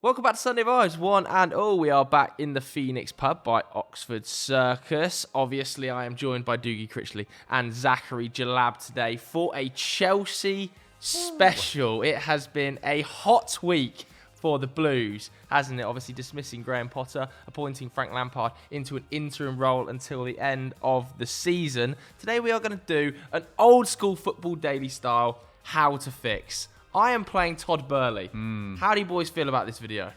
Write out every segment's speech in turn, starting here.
Welcome back to Sunday Vibes, one and all. We are back in the Phoenix pub by Oxford Circus. Obviously, I am joined by Dougie Critchley and Zachary Jalab today for a Chelsea special. It has been a hot week for the Blues, hasn't it? Obviously dismissing Graham Potter, appointing Frank Lampard into an interim role until the end of the season. Today we are going to do an old school football daily style, how to fix. I am playing Todd Boehly. How do you boys feel about this video?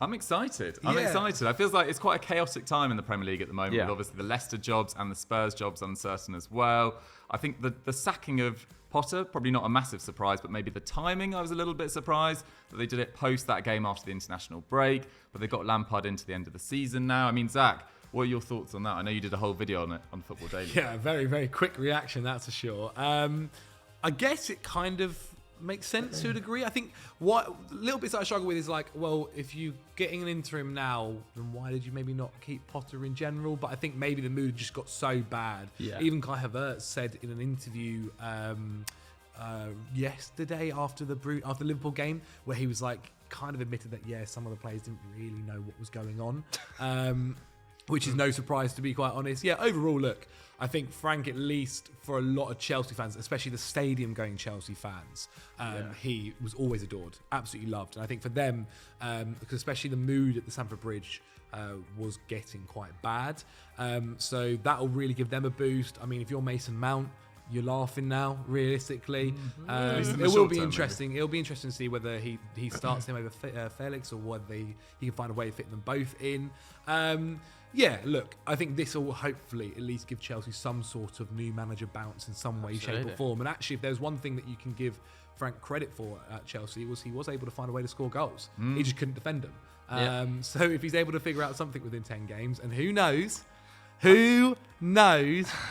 I'm excited. I feel like it's quite a chaotic time in the Premier League at the moment, with obviously the Leicester jobs and the Spurs jobs uncertain as well. I think the sacking of Potter, probably not a massive surprise, but maybe the timing, I was a little bit surprised that they did it post that game after the international break, but they got Lampard into the end of the season now. I mean, Zach, what are your thoughts on that? I know you did a whole video on it on Football Daily. Yeah, very, very quick reaction, that's for sure. I guess it kind of makes sense to a degree. I think what little bits that I struggle with is like, well, if you're getting an interim now, then why did you maybe not keep Potter in general? But I think maybe the mood just got so bad. Yeah. Even Kai Havertz said in an interview yesterday after the Liverpool game, where he was like, kind of admitted that some of the players didn't really know what was going on. Which is no surprise, to be quite honest. Yeah, overall, look, I think Frank, at least for a lot of Chelsea fans, especially the stadium-going Chelsea fans, he was always adored, absolutely loved. And I think for them, because especially the mood at the Stamford Bridge was getting quite bad. So that'll really give them a boost. I mean, if you're Mason Mount, you're laughing now, realistically. It will be interesting. It'll be interesting to see whether he starts him over Felix or whether he can find a way to fit them both in. Look, I think this will hopefully at least give Chelsea some sort of new manager bounce in some way, shape or form. And actually, if there's one thing that you can give Frank credit for at Chelsea, he was able to find a way to score goals. He just couldn't defend them. So if he's able to figure out something within 10 games, and who knows,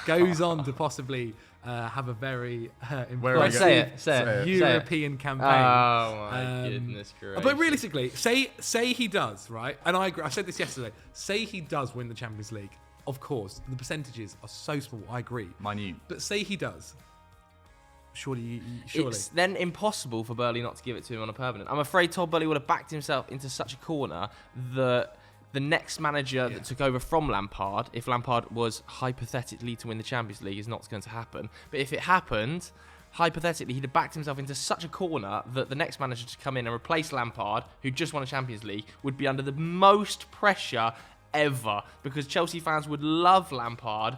goes on to possibly have a very impressive European campaign. Oh my goodness gracious. But realistically, say he does, right? And I agree, I said this yesterday. Say he does win the Champions League. Of course, the percentages are so small, I agree. Minute. But say he does. Surely. It's then impossible for Boehly not to give it to him on a permanent. I'm afraid Todd Boehly would have backed himself into such a corner that the next manager that took over from Lampard, if Lampard was hypothetically to win the Champions League, is not going to happen. But if it happened, hypothetically, he'd have backed himself into such a corner that the next manager to come in and replace Lampard, who just won a Champions League, would be under the most pressure ever, because Chelsea fans would love Lampard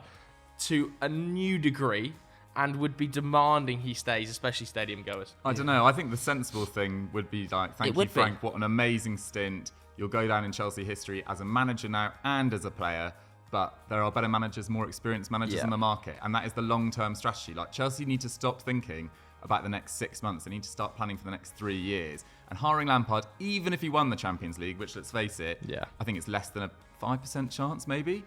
to a new degree and would be demanding he stays, especially stadium goers. I don't know. I think the sensible thing would be like, thank you, Frank. What an amazing stint. You'll go down in Chelsea history as a manager now and as a player, but there are better managers, more experienced managers in the market, and that is the long-term strategy. Like, Chelsea need to stop thinking about the next 6 months. They need to start planning for the next 3 years. And hiring Lampard, even if he won the Champions League, which, let's face it, I think it's less than a 5% chance, maybe.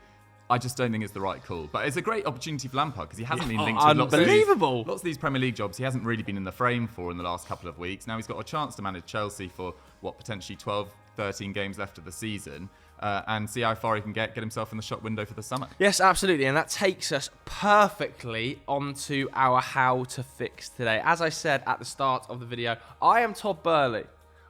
I just don't think it's the right call. But it's a great opportunity for Lampard because he hasn't been linked with lots of these Premier League jobs he hasn't really been in the frame for in the last couple of weeks. Now he's got a chance to manage Chelsea for, potentially 12, 13 games left of the season and see how far he can get himself in the shop window for the summer. Yes, absolutely. And that takes us perfectly onto our how to fix today. As I said at the start of the video, I am Todd Boehly.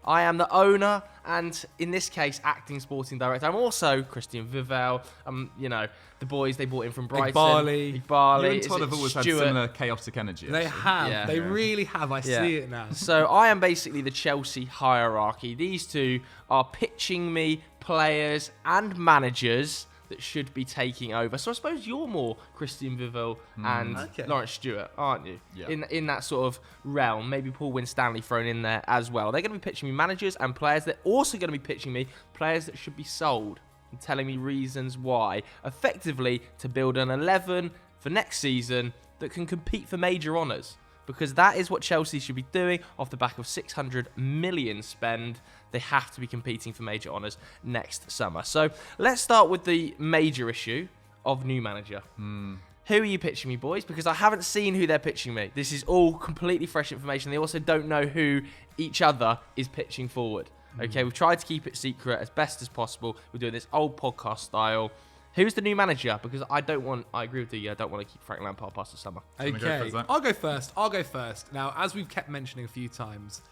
I am the owner and, in this case, acting sporting director. I'm also Christian Vivel. The boys they brought in from Brighton. Big Barley. You and Todd have always had similar chaotic energy. They have. Yeah. They really have. I see it now. So I am basically the Chelsea hierarchy. These two are pitching me players and managers that should be taking over. So I suppose you're more Christian Vivel and Lawrence Stewart, aren't you? Yeah. In that sort of realm. Maybe Paul Winstanley thrown in there as well. They're going to be pitching me managers and players. They're also going to be pitching me players that should be sold and telling me reasons why. Effectively, to build an 11 for next season that can compete for major honours. Because that is what Chelsea should be doing off the back of 600 million spend. They have to be competing for major honours next summer. So let's start with the major issue of new manager. Who are you pitching me, boys? Because I haven't seen who they're pitching me. This is all completely fresh information. They also don't know who each other is pitching forward. Okay, we've tried to keep it secret as best as possible. We're doing this old podcast style. Who's the new manager? Because I agree with you, I don't want to keep Frank Lampard past the summer. Okay, I'll go first. Now, as we've kept mentioning a few times,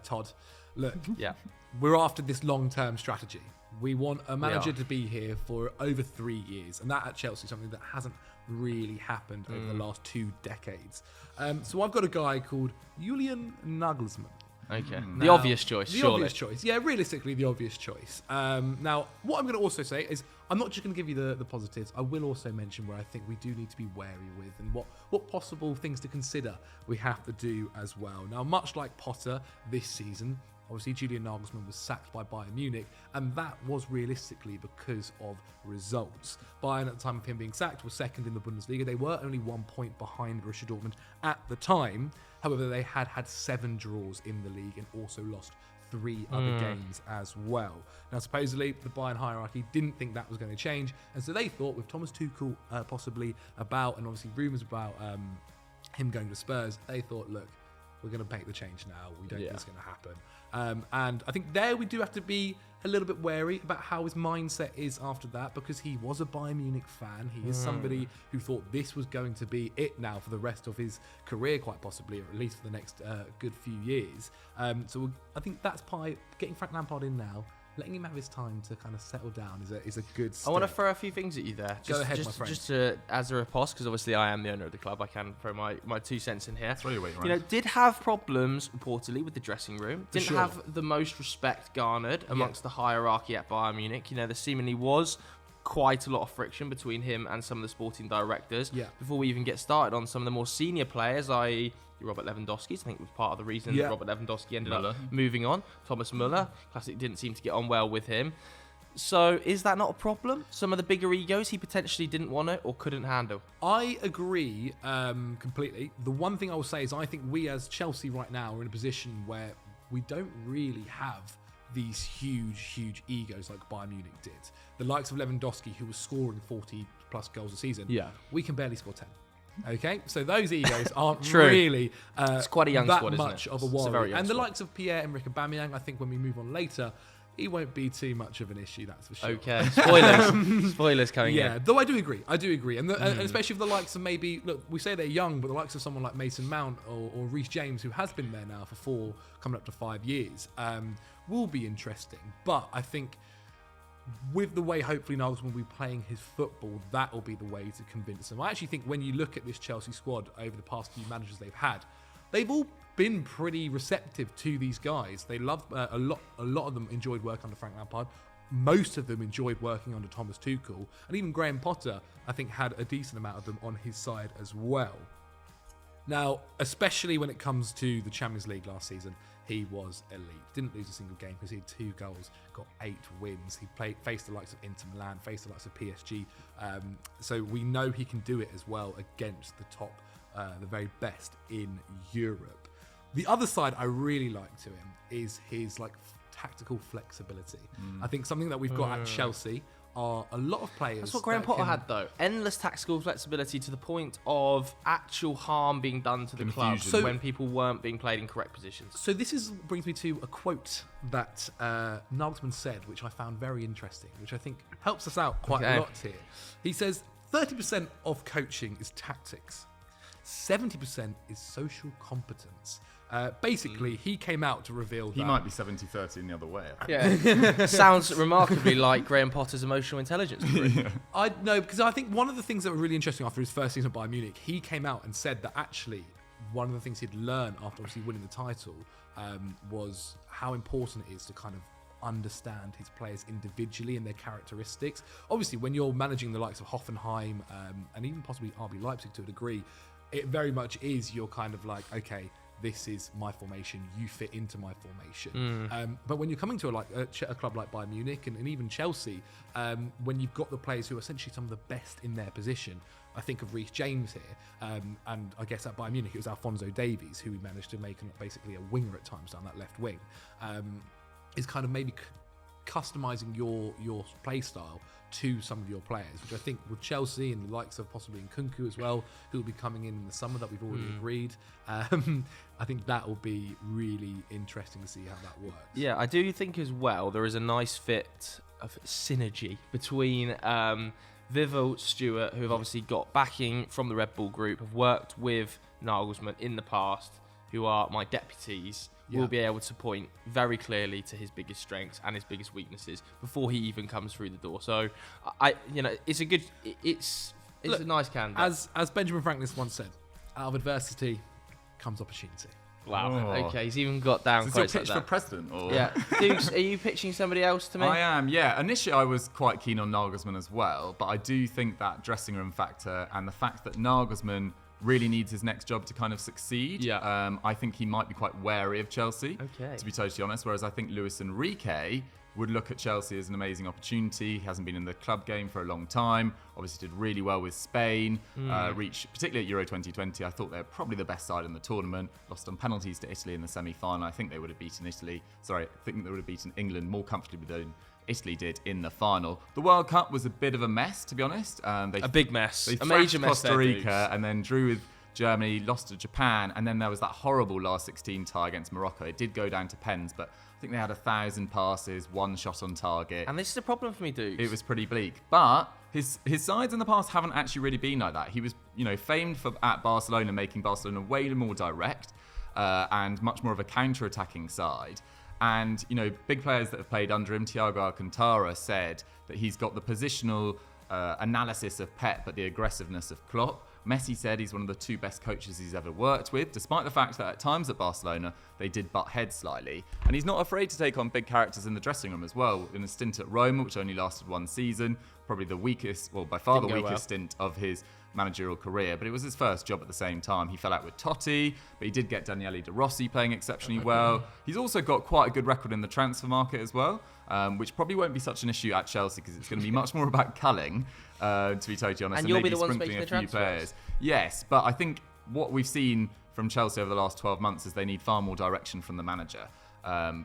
Todd, look, we're after this long-term strategy. We want a manager to be here for over 3 years, and that at Chelsea is something that hasn't really happened over the last 2 decades. So I've got a guy called Julian Naglesmann. Okay. The obvious choice, surely. Obvious choice. Yeah, realistically, the obvious choice. Now, what I'm going to also say is I'm not just going to give you the positives. I will also mention where I think we do need to be wary with and what possible things to consider we have to do as well. Now, much like Potter this season, obviously Julian Naglesmann was sacked by Bayern Munich, and that was realistically because of results. Bayern, at the time of him being sacked, was second in the Bundesliga. They were only 1 point behind Borussia Dortmund at the time. However, they had 7 draws in the league and also lost 3 other games as well. Now, supposedly, the Bayern hierarchy didn't think that was going to change, and so they thought, with Thomas Tuchel possibly about, and obviously rumours about him going to Spurs, they thought, look, we're going to make the change now. We don't think it's going to happen. And I think there we do have to be a little bit wary about how his mindset is after that, because he was a Bayern Munich fan. He is somebody who thought this was going to be it now for the rest of his career, quite possibly, or at least for the next good few years. So I think that's by getting Frank Lampard in now, letting him have his time to kind of settle down is a good step. I want to throw a few things at you there. Go ahead, my friend. Just as a riposte, because obviously I am the owner of the club, I can throw my 2 cents in here. Throw your weight around. You know, did have problems reportedly with the dressing room. Didn't have the most respect garnered amongst the hierarchy at Bayern Munich. You know, there seemingly was quite a lot of friction between him and some of the sporting directors. Before we even get started on some of the more senior players, i.e. Robert Lewandowski, I think was part of the reason that Robert Lewandowski ended up moving on. Thomas Müller, classic, didn't seem to get on well with him. So is that not a problem? Some of the bigger egos he potentially didn't want it or couldn't handle. I agree completely. The one thing I will say is I think we as Chelsea right now are in a position where we don't really have these huge egos like Bayern Munich did. The likes of Lewandowski, who was scoring 40 plus goals a season, we can barely score 10. Okay, so those egos aren't really it's quite a young that squad, much isn't it? of a worry. And the likes of Pierre-Emerick Aubameyang, I think when we move on later, he won't be too much of an issue, that's for sure. Okay, spoilers coming in. Yeah, though I do agree, and especially for the likes of maybe, look, we say they're young, but the likes of someone like Mason Mount or Reece James, who has been there now for coming up to 5 years, will be interesting. But I think with the way hopefully Nagelsmann will be playing his football, that will be the way to convince them. I actually think when you look at this Chelsea squad over the past few managers they've had, they've all been pretty receptive to these guys. They loved a lot of them enjoyed work under Frank Lampard. Most of them enjoyed working under Thomas Tuchel, and even Graham Potter, I think, had a decent amount of them on his side as well. Now, especially when it comes to the Champions League last season, he was elite. Didn't lose a single game because he had 2 goals, got 8 wins. He faced the likes of Inter Milan, faced the likes of PSG. So we know he can do it as well against the top, the very best in Europe. The other side I really like to him is his tactical flexibility. I think something that we've got at Chelsea are a lot of players. That's what Graham Potter had, though. Endless tactical flexibility to the point of actual harm being done to the club when people weren't being played in correct positions. So this brings me to a quote that Nagelsmann said, which I found very interesting, which I think helps us out quite a lot here. He says, 30% of coaching is tactics. 70% is social competence. Basically, he came out to reveal that... He might be 70-30 in the other way. Yeah. Sounds remarkably like Graham Potter's emotional intelligence. I know, because I think one of the things that were really interesting after his first season at Bayern Munich, he came out and said that actually one of the things he'd learned after obviously winning the title was how important it is to kind of understand his players individually and their characteristics. Obviously, when you're managing the likes of Hoffenheim and even possibly RB Leipzig to a degree, it very much is you're kind of like, okay, this is my formation, you fit into my formation. But when you're coming to a club like Bayern Munich and even Chelsea, when you've got the players who are essentially some of the best in their position, I think of Reece James here, and I guess at Bayern Munich it was Alphonso Davies, who we managed to make basically a winger at times down that left wing, is kind of maybe customising your play style to some of your players, which I think with Chelsea and the likes of possibly Nkunku as well, who will be coming in the summer that we've already agreed. I think that will be really interesting to see how that works. Yeah, I do think as well there is a nice fit of synergy between Vivel, Stewart, who have obviously got backing from the Red Bull Group, have worked with Nagelsmann in the past, who are my deputies will be able to point very clearly to his biggest strengths and his biggest weaknesses before he even comes through the door. So, it's a nice candidate. As Benjamin Franklin once said, out of adversity comes opportunity. Wow. Oh. Okay, he's even got down Is quotes this your like pitch for that. president? Or? Yeah. Dukes, are you pitching somebody else to me? I am, yeah. Initially, I was quite keen on Nagelsmann as well, but I do think that dressing room factor and the fact that Nagelsmann really needs his next job to kind of succeed. Yeah. I think he might be quite wary of Chelsea, to be totally honest, whereas I think Luis Enrique would look at Chelsea as an amazing opportunity. He hasn't been in the club game for a long time. Obviously did really well with Spain, reached, particularly at Euro 2020, I thought they were probably the best side in the tournament. Lost on penalties to Italy in the semi-final. I think they would have beaten England more comfortably than Italy did in the final. The World Cup was a bit of a mess, to be honest. A big mess. They A major mess Costa Rica there, and then drew with Germany, lost to Japan, and then there was that horrible last 16 tie against Morocco. It did go down to pens, but I think they had 1,000 passes, one shot on target. And this is a problem for me, Dukes. It was pretty bleak. But his sides in the past haven't actually really been like that. He was, famed at Barcelona, making Barcelona way more direct and much more of a counter-attacking side. And, big players that have played under him, Thiago Alcantara, said that he's got the positional analysis of Pep, but the aggressiveness of Klopp. Messi said he's one of the 2 best coaches he's ever worked with, despite the fact that at times at Barcelona, they did butt heads slightly. And he's not afraid to take on big characters in the dressing room as well. In a stint at Roma, which only lasted 1 season, probably the weakest, by far the weakest stint of his managerial career, but it was his first job at the same time. He fell out with Totti, but he did get Daniele De Rossi playing exceptionally well. He's also got quite a good record in the transfer market as well, which probably won't be such an issue at Chelsea because it's going to be much more about culling, to be totally honest, and you'll be maybe the ones sprinkling making a few players. Yes, but I think what we've seen from Chelsea over the last 12 months is they need far more direction from the manager,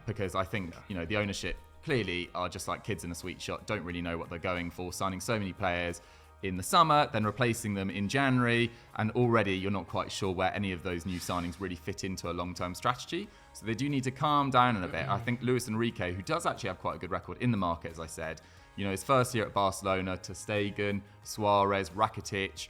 because I think the ownership clearly are just like kids in a sweet shop, don't really know what they're going for, signing so many players in the summer, then replacing them in January, and already you're not quite sure where any of those new signings really fit into a long-term strategy. So they do need to calm down a bit. I think Luis Enrique, who does actually have quite a good record in the market, as I said, his first year at Barcelona, Ter Stegen, Suarez, Rakitic,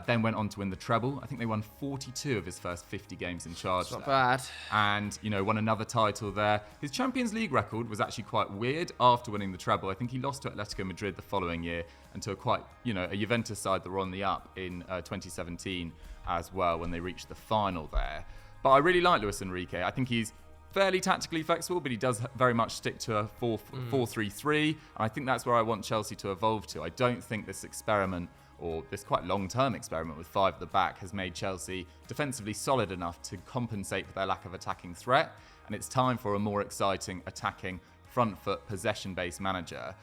then went on to win the treble. I think they won 42 of his first 50 games in charge. Not bad. And, won another title there. His Champions League record was actually quite weird after winning the treble. I think he lost to Atletico Madrid the following year and to a Juventus side that were on the up in 2017 as well when they reached the final there. But I really like Luis Enrique. I think he's fairly tactically flexible, but he does very much stick to a 4-3-3. And I think that's where I want Chelsea to evolve to. I don't think this experiment, or this quite long-term experiment with 5 at the back, has made Chelsea defensively solid enough to compensate for their lack of attacking threat. And it's time for a more exciting, attacking, front-foot, possession-based manager.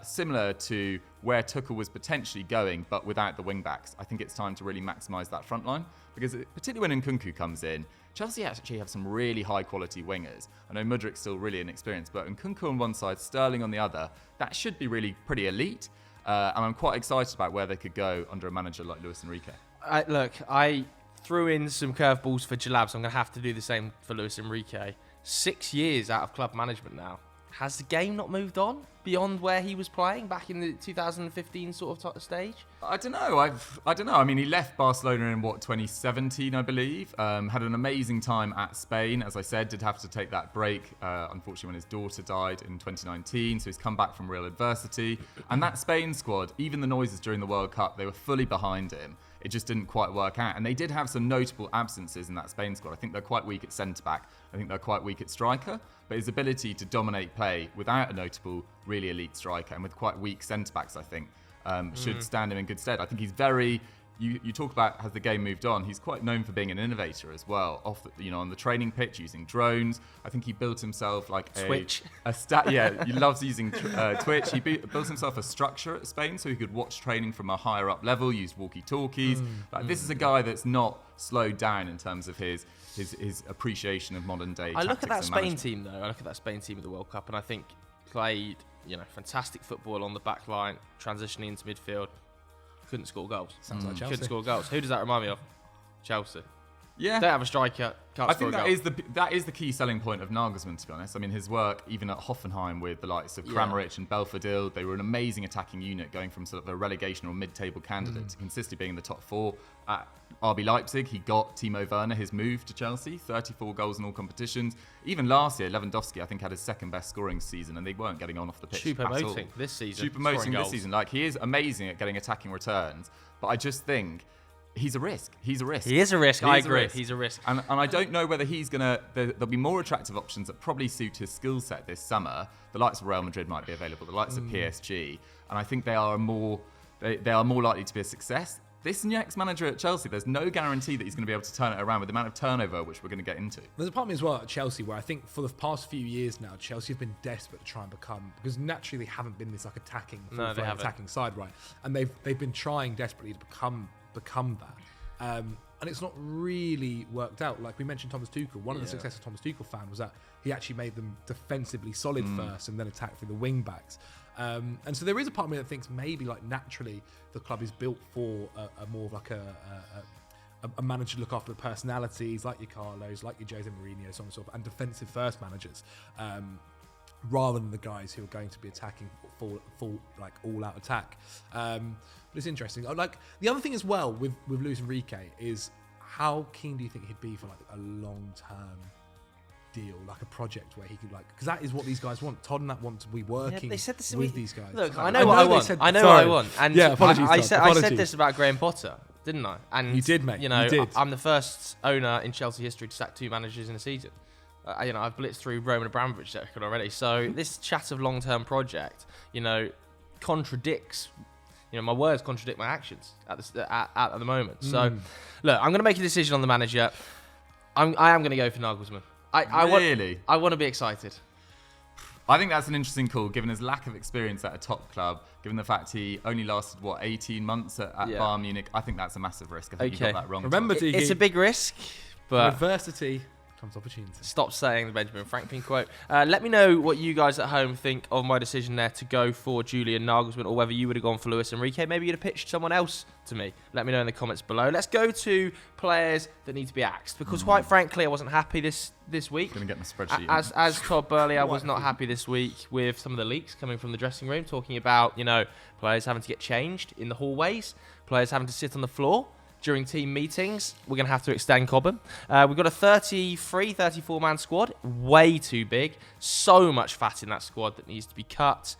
Similar to where Tuchel was potentially going, but without the wing-backs. I think it's time to really maximise that front line, because particularly when Nkunku comes in, Chelsea actually have some really high-quality wingers. I know Mudrik's still really inexperienced, but Nkunku on one side, Sterling on the other, that should be really pretty elite. And I'm quite excited about where they could go under a manager like Luis Enrique. I threw in some curveballs for Jalab, so I'm going to have to do the same for Luis Enrique. 6 years out of club management now. Has the game not moved on beyond where he was playing back in the 2015 sort of stage? I don't know. I don't know. I mean, he left Barcelona in 2017, I believe. Had an amazing time at Spain. As I said, did have to take that break, unfortunately, when his daughter died in 2019. So he's come back from real adversity. And that Spain squad, even the noises during the World Cup, they were fully behind him. It just didn't quite work out. And they did have some notable absences in that Spain squad. I think they're quite weak at centre-back. I think they're quite weak at striker. But his ability to dominate play without a notable, really elite striker and with quite weak centre-backs, I think, should stand him in good stead. I think he's very... You talk about has the game moved on. He's quite known for being an innovator as well. On the training pitch, using drones. I think he built himself like Twitch. He loves using Twitch. He built himself a structure at Spain so he could watch training from a higher up level. Used walkie-talkies. This is a guy that's not slowed down in terms of his appreciation of modern day. I look at that Spain team though. I look at that Spain team at the World Cup, and I think played fantastic football on the back line, transitioning into midfield. Couldn't score goals. Sounds like Chelsea. Couldn't score goals. Who does that remind me of? Chelsea. Yeah, Don't have a striker. Can't I score think a goal. that is the key selling point of Nagelsmann, to be honest. I mean, his work, even at Hoffenheim with the likes of Kramaric and Belfodil, they were an amazing attacking unit, going from sort of a relegation or mid-table candidate to consistently being in the top 4. At RB Leipzig, he got Timo Werner his move to Chelsea, 34 goals in all competitions. Even last year, Lewandowski, I think, had his second best scoring season, and they weren't getting on off the pitch at all. Chupomoting this season. Chupomoting this season. Like, he is amazing at getting attacking returns, but I just think he's a risk. He's a risk. He is a risk. I agree. Risk. He's a risk. And I don't know whether he's going to... There'll be more attractive options that probably suit his skill set this summer. The likes of Real Madrid might be available. The likes of PSG. And I think they are more likely to be a success. This next manager at Chelsea, there's no guarantee that he's going to be able to turn it around with the amount of turnover which we're going to get into. There's a part of me as well at Chelsea where I think for the past few years now, Chelsea have been desperate to try and become, because naturally they haven't been this like attacking side, right? And they've been trying desperately to become that. And it's not really worked out. Like we mentioned Thomas Tuchel, one of the successes Thomas Tuchel found was that he actually made them defensively solid first and then attacked through the wing backs. And so there is a part of me that thinks maybe like naturally the club is built for a more of like a manager to look after the personalities, like your Carlos, like your Jose Mourinho, so on and so forth, and defensive first managers, rather than the guys who are going to be attacking full like all out attack. But it's interesting. Like the other thing as well with Luis Enrique is how keen do you think he'd be for like a long term deal, like a project where he could like, because that is what these guys want. Todd and that want to be working with these guys. Look, I know what I want. I know what I want. And apologies, I said this about Graham Potter, didn't I? And you did, mate. You know, you did. I'm the first owner in Chelsea history to sack 2 managers in a season. You know, I've blitzed through Roman Abramovich record already. So this chat of long-term project, you know, contradicts. You know, my words contradict my actions at the moment. So, look, I'm going to make a decision on the manager. I am going to go for Nagelsmann. I want to be excited. I think that's an interesting call, given his lack of experience at a top club, given the fact he only lasted, 18 months at Bayern Munich. I think that's a massive risk. I think you got that wrong. Remember, it's a big risk, but adversity comes opportunity. Stop saying the Benjamin Franklin quote. Let me know what you guys at home think of my decision there to go for Julian Naglesmann, or whether you would have gone for Luis Enrique. Maybe you'd have pitched someone else to me. Let me know in the comments below. Let's go to players that need to be axed, because quite frankly, I wasn't happy this week. Going to get my spreadsheet. As Todd Boehly, I was not happy this week with some of the leaks coming from the dressing room, talking about, you know, players having to get changed in the hallways, players having to sit on the floor during team meetings. We're going to have to extend Cobham. We've got a 34-man squad. Way too big. So much fat in that squad that needs to be cut.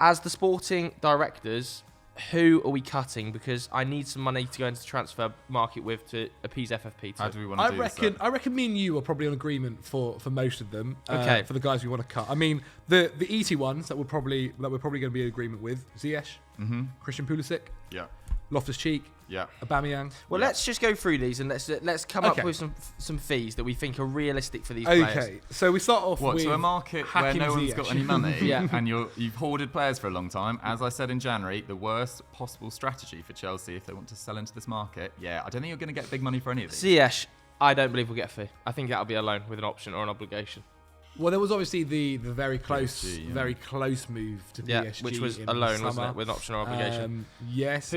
As the sporting directors, who are we cutting? Because I need some money to go into the transfer market with to appease FFP. How do we want to do this? I reckon me and you are probably on agreement for most of them. Okay. For the guys we want to cut. I mean, the easy ones that we're probably going to be in agreement with: Ziyech, Christian Pulisic, Loftus-Cheek, Aubameyang. Well, let's just go through these and let's come up with some fees that we think are realistic for these players. Okay, so we start off with a market where no one's got any money, and you've hoarded players for a long time. As I said in January, the worst possible strategy for Chelsea if they want to sell into this market. I don't think you're going to get big money for any of these. Ziyech, I don't believe we'll get a fee. I think that'll be a loan with an option or an obligation. Well, there was obviously the very close move to PSG, which was a loan, wasn't it, with an option or obligation? Yes,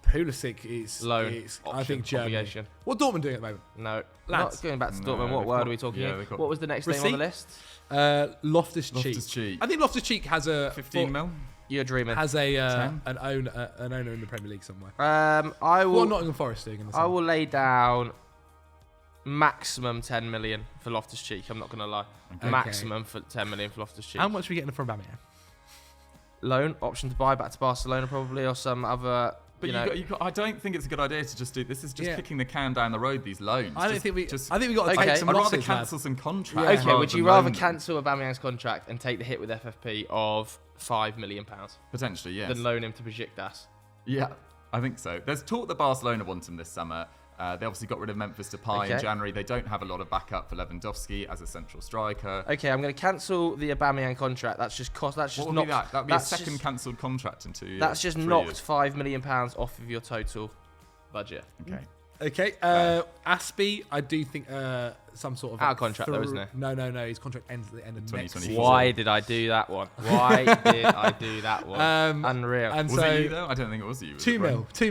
Pulisic is loan. I think Germany. Obligation. What Dortmund doing at the moment? No, not going back to Dortmund. What word are we talking about? What was the next name on the list? Loftus-Cheek. I think Loftus-Cheek has a 15 mil. You're dreaming. Has an owner in the Premier League somewhere. I will. What Nottingham Forest doing in the summer? I will lay down maximum 10 million for Loftus-Cheek. I'm not going to lie. Okay. Maximum for 10 million for Loftus-Cheek. How much are we getting from Aubameyang? Loan option to buy back to Barcelona probably, or some other. But I don't think it's a good idea to just do this. Is just kicking the can down the road. These loans. I think we got to take some I'd losses. rather cancel some contracts. Okay, would you rather cancel Aubameyang's contract and take the hit with FFP of £5 million potentially? Yes. Than loan him to Besiktas? Yeah, I think so. There's talk that Barcelona want him this summer. They obviously got rid of Memphis Depay in January. They don't have a lot of backup for Lewandowski as a central striker. Okay, I'm going to cancel the Aubameyang contract. That's just cost. That's just knocked. That would be a second cancelled contract in 2 years. That's just knocked £5 million off of your total budget. Okay. Okay, Aspie, I do think some sort of... Out of contract though, isn't it? No, his contract ends at the end of next season. Why did I do that one? Unreal. And was so, it you though? I don't think it was you. 2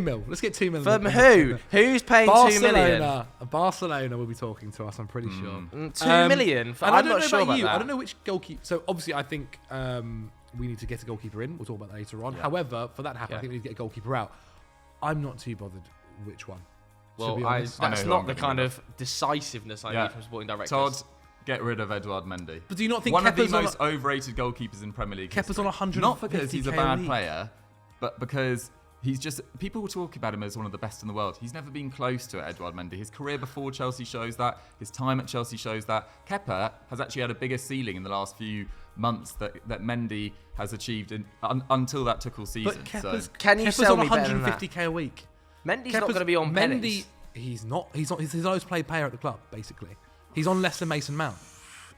mil. Let's get 2 mil. From who? Who's paying 2 million? Barcelona will be talking to us, I'm pretty sure. 2 million? I'm not sure about you. that. I don't know which goalkeeper... So obviously I think we need to get a goalkeeper in. We'll talk about that later on. Yeah. However, for that to happen, I think we need to get a goalkeeper out. I'm not too bothered which one. Well, that's not the kind of decisiveness I need from sporting directors. Todd, get rid of Edouard Mendy. But do you not think one Kepa's of the most overrated goalkeepers in Premier League Kepa's history? on 150K Not because he's a bad league. player, but because he's just... People will talk about him as one of the best in the world. He's never been close to Edouard Mendy. His career before Chelsea shows that. His time at Chelsea shows that. Kepa has actually had a bigger ceiling in the last few months that Mendy has achieved until that Tuchel season. But Kepa's, Can you Kepa's sell on me better than that? 150k a week. Mendy's not going to be on pennies. He's not. He's his lowest paid player at the club, basically. He's on less than Mason Mount.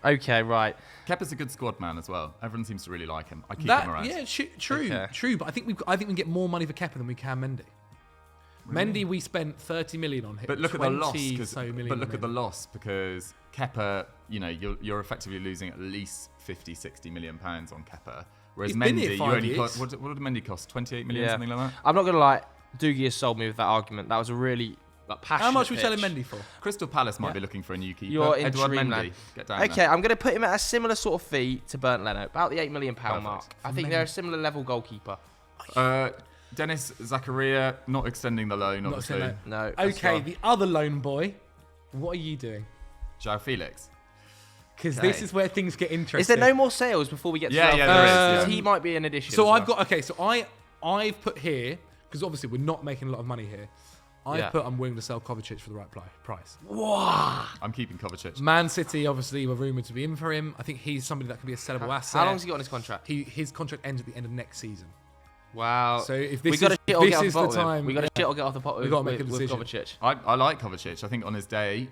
Okay, right. Kepa's a good squad man as well. Everyone seems to really like him. I keep him around. Yeah, true. But I think we can get more money for Kepa than we can Mendy. Really? Mendy, we spent 30 million on him. But look at the loss. Because Kepa, you're effectively losing at least 50, 60 million pounds on Kepa. Whereas Mendy, you only cost, what did Mendy cost? 28 million, something like that? I'm not going to lie. Dougie has sold me with that argument. That was a really passionate How much are we pitch. selling Mendy for? Crystal Palace might be looking for a new keeper. You're in Edouard dreamland. Mendy, get down Okay, there. I'm going to put him at a similar sort of fee to Bernd Leno, about the £8 million Perfect. mark. I think they're a similar level goalkeeper. Dennis Zakaria, not extending the loan, obviously. No. Okay, the other lone boy. What are you doing? João Felix. Because this is where things get interesting. Is there no more sales before we get to there is. Because he might be an addition. So as well. I've put here, because obviously we're not making a lot of money here. I'm willing to sell Kovacic for the right price. Wow. I'm keeping Kovacic. Man City, obviously, were rumoured to be in for him. I think he's somebody that can be a sellable asset. How long's he got on his contract? His contract ends at the end of next season. Wow. So if we this got to shit or this get off is the the pot with him. time, We got to shit or get off the pot with decision. Kovacic. I like Kovacic. I think on his day,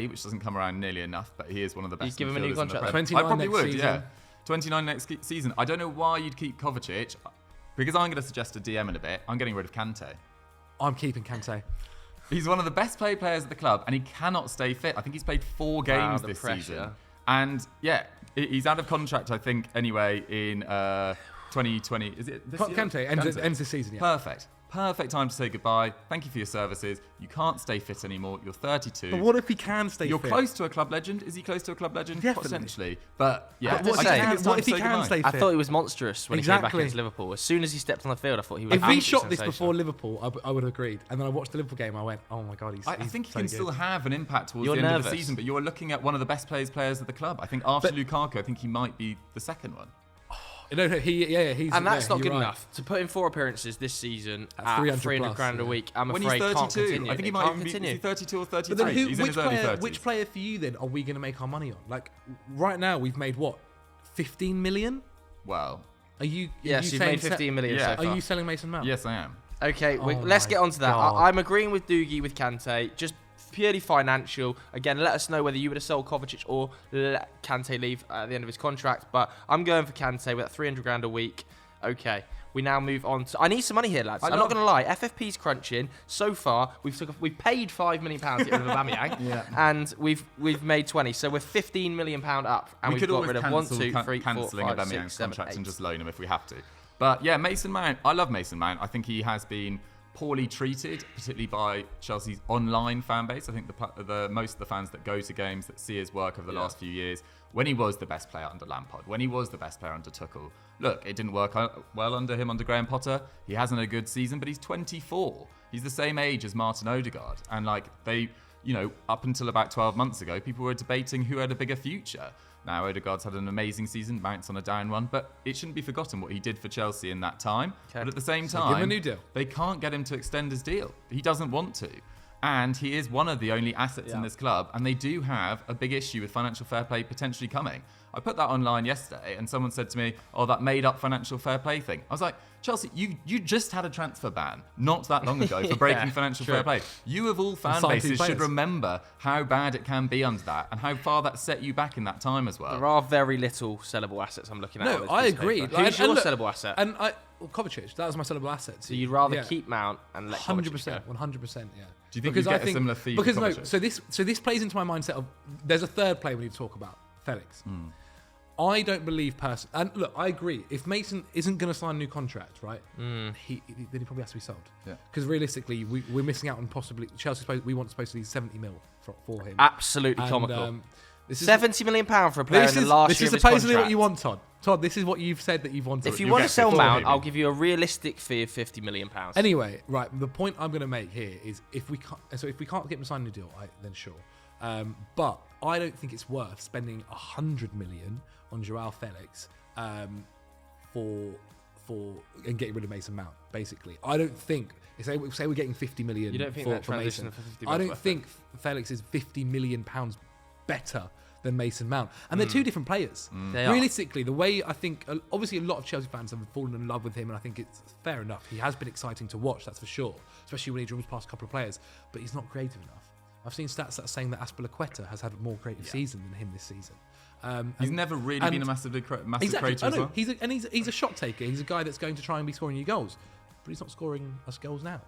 which doesn't come around nearly enough, but he is one of the best. You'd give him a new midfielders in the contract. Prem. 29 I probably next would, season. yeah. 29 next season. I don't know why you'd keep Kovacic, because I'm going to suggest a DM in a bit. I'm getting rid of Kante. I'm keeping Kante. He's one of the best paid players at the club, and he cannot stay fit. I think he's played 4 games this season. And yeah, he's out of contract, I think, anyway, in 2020. Is it this year? Kante ends this season, yeah. Perfect time to say goodbye. Thank you for your services. You can't stay fit anymore. You're 32. But what if he can stay You're fit? close to a club legend. Is he close to a club legend? Definitely. Potentially. But yeah, What if he can stay fit? I thought he was monstrous when he came back Exactly. against Liverpool. As soon as he stepped on the field, I thought he was If we shot this sensational. before Liverpool, I would have agreed. And then I watched the Liverpool game, I went, oh my God, I think he so can still have an impact towards You're the end nervous. of the season, but you're looking at one of the best players of the club. I think after Lukaku, I think he might be the second one. No, he's and that's not you're good right. enough. To put in 4 appearances this season at 300 grand a yeah. week, I'm When afraid he's 32, can't continue. I think he It might can't even be continue. is he 32 or 33. But then He's in his early 30s. which player for you then are we going to make our money on? Like right now, we've made what, 15 million? Well, Are you? Yes, you've made 15 million Yeah. so far. Are you selling Mason Mount? yes, I am. Okay, Oh let's my get on to that. God. I'm agreeing with Dougie with Kante, just purely financial. Again, let us know whether you would have sold Kovacic or let Kante leave at the end of his contract. But I'm going for Kante with that 300 grand a week. Okay, we now move on to... I need some money here, lads. I'm not going to lie. FFP's crunching. So far, we've paid £5 million to get rid of Aubameyang, and we've made 20. So we're £15 million up, and We we've could got rid of 1, 2, 3, 4, 5, cancelling 6, Aubameyang's 7, contract 8. and just loan him if we have to. But yeah, Mason Mount. I love Mason Mount. I think he has been poorly treated, particularly by Chelsea's online fan base. I think the most of the fans that go to games that see his work over the last few years, when he was the best player under Lampard, when he was the best player under Tuchel. Look, it didn't work well under him under Graham Potter. He hasn't a good season, but he's 24. He's the same age as Martin Odegaard. And up until about 12 months ago, people were debating who had a bigger future. Now, Odegaard's had an amazing season, Mount's on a down one, but it shouldn't be forgotten what he did for Chelsea in that time. Okay. But at the same So time, give him a new deal. they can't get him to extend his deal. He doesn't want to. And he is one of the only assets in this club, and they do have a big issue with financial fair play potentially coming. I put that online yesterday, and someone said to me, "Oh, that made-up financial fair play thing." I was like, Chelsea, you just had a transfer ban not that long ago for breaking financial fair play. You of all fan bases should remember how bad it can be under that, and how far that set you back in that time as well. There are very little sellable assets I'm looking at. No, I agree. Who's your sellable asset? And Kovacic, that was my sellable asset. So you'd rather keep Mount and let 100%, 100%, yeah. Do you think you get a similar fee? Because no, so this plays into my mindset of there's a third player we need to talk about, Felix. I don't believe personally, and look, I agree. If Mason isn't going to sign a new contract, right, then he probably has to be sold. Yeah. Because realistically, we're missing out on possibly Chelsea. We want supposedly 70 mil for him. Absolutely comical. £70 million for a player in the last year of his contract. This is supposedly what you want, Todd. Todd, this is what you've said that you've wanted. If you want to sell Mount, I'll give you a realistic fee of £50 million. Anyway, right. The point I'm going to make here is if we can't get him to sign a new deal, then sure. But I don't think it's worth spending 100 million on Joao Felix for and getting rid of Mason Mount. Basically, I don't think. Say we're getting 50 million. You don't think for Mason? For 50 I don't think Felix is 50 million pounds better than Mason Mount, and they're two different players. Realistically, the way I think, obviously, a lot of Chelsea fans have fallen in love with him, and I think it's fair enough. He has been exciting to watch, that's for sure, especially when he dribbles past a couple of players. But he's not creative enough. I've seen stats that are saying that Azpilicueta has had a more creative season than him this season. He's never really been a massive creator as well. He's a shot taker. He's a guy that's going to try and be scoring you goals. But he's not scoring us goals now.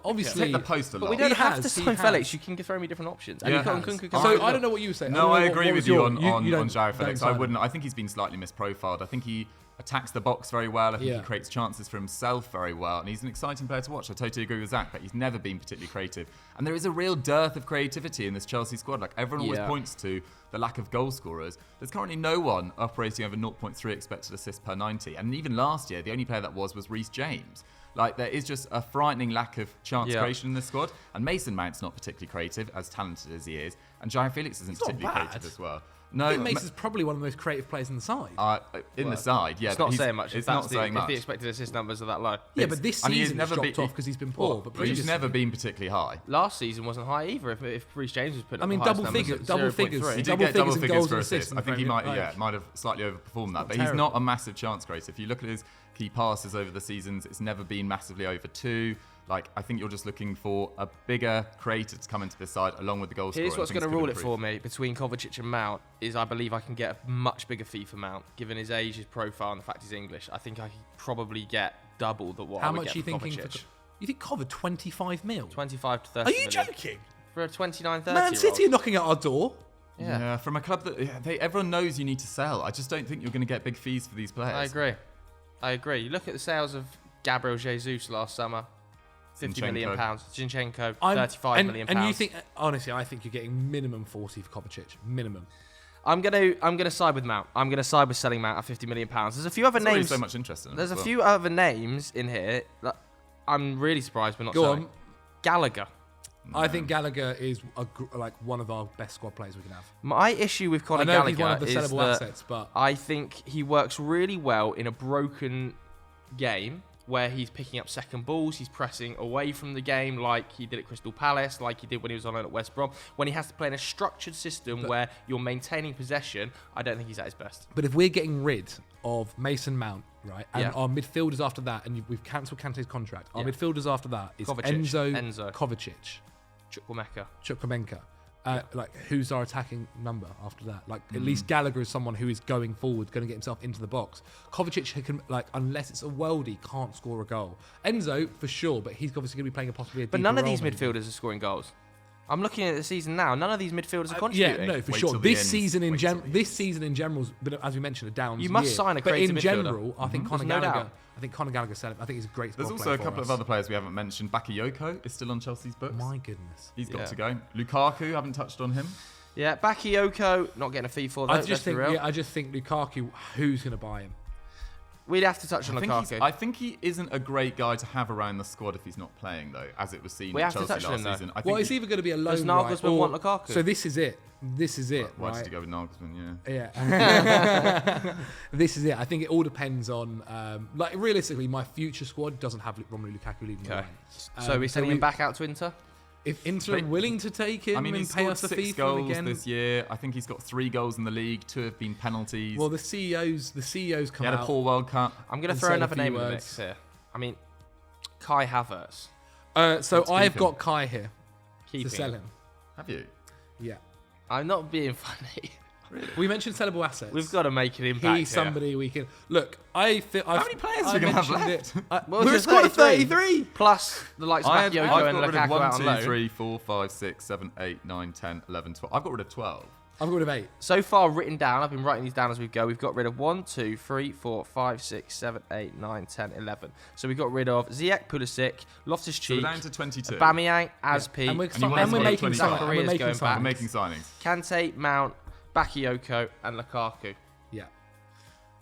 Obviously, take the post a lot. But we don't have to sign Felix. You can throw me different options. So I don't know what you were saying. No, I agree with you on Joao Felix. I wouldn't. I think he's been slightly misprofiled. I think he attacks the box very well. I think he creates chances for himself very well, and he's an exciting player to watch. I totally agree with Zach, but he's never been particularly creative. And there is a real dearth of creativity in this Chelsea squad. Like everyone always points to the lack of goal scorers. There's currently no one operating over 0.3 expected assists per 90. And even last year, the only player that was Reece James. Like, there is just a frightening lack of chance creation in this squad. And Mason Mount's not particularly creative, as talented as he is. And Joao Felix isn't particularly creative as well. No, I think Mason's probably one of the most creative players in the side. The side, yeah. It's not saying much. It's not saying much. If the expected assist numbers are that low. Yeah, but this season he's dropped off because he's been poor. But he's never been particularly high. Last season wasn't high either. If Reece James was putting double figures. He did get double figures for assists. I think he might have slightly overperformed that. But he's not a massive chance creator. If you look at his key passes over the seasons, it's never been massively over 2. Like, I think you're just looking for a bigger creator to come into this side along with the goal scorer. Here's what's going to rule it for me between Kovacic and Mount is I believe I can get a much bigger fee for Mount, given his age, his profile, and the fact he's English. I think I could probably get double the what I would get for Kovacic. How much are you thinking? You think Kovacic 25 mil? 25 to 30 Are you million. Joking? For a 29, 30 Man City are knocking at our door. Yeah, from a club that everyone knows you need to sell. I just don't think you're going to get big fees for these players. I agree. You look at the sales of Gabriel Jesus last summer. £50 million. Zinchenko, £35 million. And you think, honestly, I think you're getting minimum 40 for Kovacic. Minimum. I'm gonna side with Mount. I'm gonna side with selling Mount at £50 million. There's a few other names. So much interest in. There's a few other names in here that I'm really surprised we're not selling. Gallagher. I think Gallagher is one of our best squad players we can have. My issue with Conor Gallagher he's one of the is sellable that assets, but I think he works really well in a broken game where he's picking up second balls, he's pressing away from the game like he did at Crystal Palace, like he did when he was on loan at West Brom. When he has to play in a structured system where you're maintaining possession, I don't think he's at his best. But if we're getting rid of Mason Mount, right, and our midfielders after that, and we've cancelled Kante's contract, our midfielders after that is Enzo, Kovacic, Chukwuemeka. Who's our attacking number after that? At least Gallagher is someone who is going forward, going to get himself into the box. Kovacic can, unless it's a worldie, can't score a goal. Enzo, for sure, but he's obviously going to be playing possibly a But none of these midfielders are scoring goals. I'm looking at the season now. None of these midfielders are contributing. Yeah, no, for sure. This season in general, as we mentioned, a down. You must sign a creative midfielder. But in general, I think Conor Gallagher. I think Conor Gallagher's selling. I think he's a great. There's also a couple of other players we haven't mentioned. Bakayoko is still on Chelsea's books. My goodness, he's got to go. Lukaku, haven't touched on him. Yeah, Bakayoko, not getting a fee for that. I just think Lukaku. Who's going to buy him? We'd have to touch on Lukaku. I think he isn't a great guy to have around the squad if he's not playing, though, as it was seen at Chelsea last season. It's either going to be a loan. Does Naglesmann want Lukaku? So this is it. Why did you go with Naglesmann? Yeah. This is it. I think it all depends on, realistically, my future squad doesn't have Romelu Lukaku leading the line. So we're sending him back out to Inter? If Inter are willing to take him and pay us the fee for him again this year. I think he's got 3 goals in the league. 2 have been penalties. Well, the CEOs come out. He had a poor World Cup. I'm going to throw another name in the mix here. I mean, Kai Havertz. So I've got Kai here to sell him. Have you? Yeah. I'm not being funny. Really? We mentioned sellable assets. We've got to make an impact. He's somebody we can look. How many players are we going to have left? We've scored 33 plus the likes of Bakayoko and Lukaku out on loan. 1, 2, 3, 4, 5, 6, 7, 8, 9, 10, 11, 12. I've got rid of 12. I've got rid of 8. So far written down, I've been writing these down as we go. We've got rid of 1, 2, 3, 4, 5, 6, 7, 8, 9, 10, 11. So we got rid of Ziyech, Pulisic, Loftus-Cheek, So we're down to 22. Aubameyang, Azpi, and we're making signings. We're making signings. Kante, Mount, Bakayoko, and Lukaku. Yeah.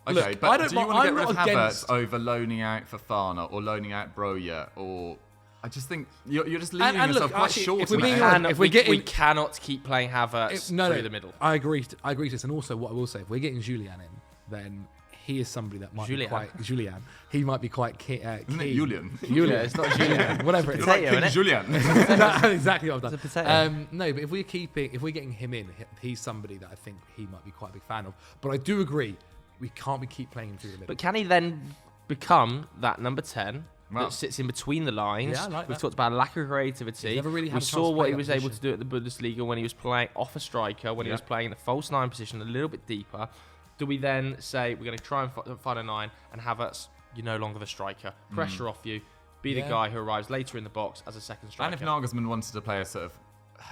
Okay, Look, but do you want to get rid of Havertz over loaning out for Fana or loaning out Broja or... I just think you're just leaving yourself quite short. We cannot keep playing Havertz through the middle. I agree to this. And also, what I will say, if we're getting Julian in, then he is somebody that might be quite... Julian. He might be quite keen. Isn't it Julian? Julian. It's not Julian. Whatever it is. Potato, like Julian. That's exactly what I've done. It's a potato. No, but if we're getting him in, he's somebody that I think he might be quite a big fan of. But I do agree, we can't keep playing him through the middle. But can he then become that number 10 that sits in between the lines? Yeah, I like We've that. talked about a lack of creativity. We saw what he was able to do at the Bundesliga when he was playing off a striker, when he was playing in the false 9 position a little bit deeper. Do we then say we're going to try and find a 9 and Havertz, you're no longer the striker, pressure off you, be the guy who arrives later in the box as a second striker? And if Nagelsmann wanted to play a sort of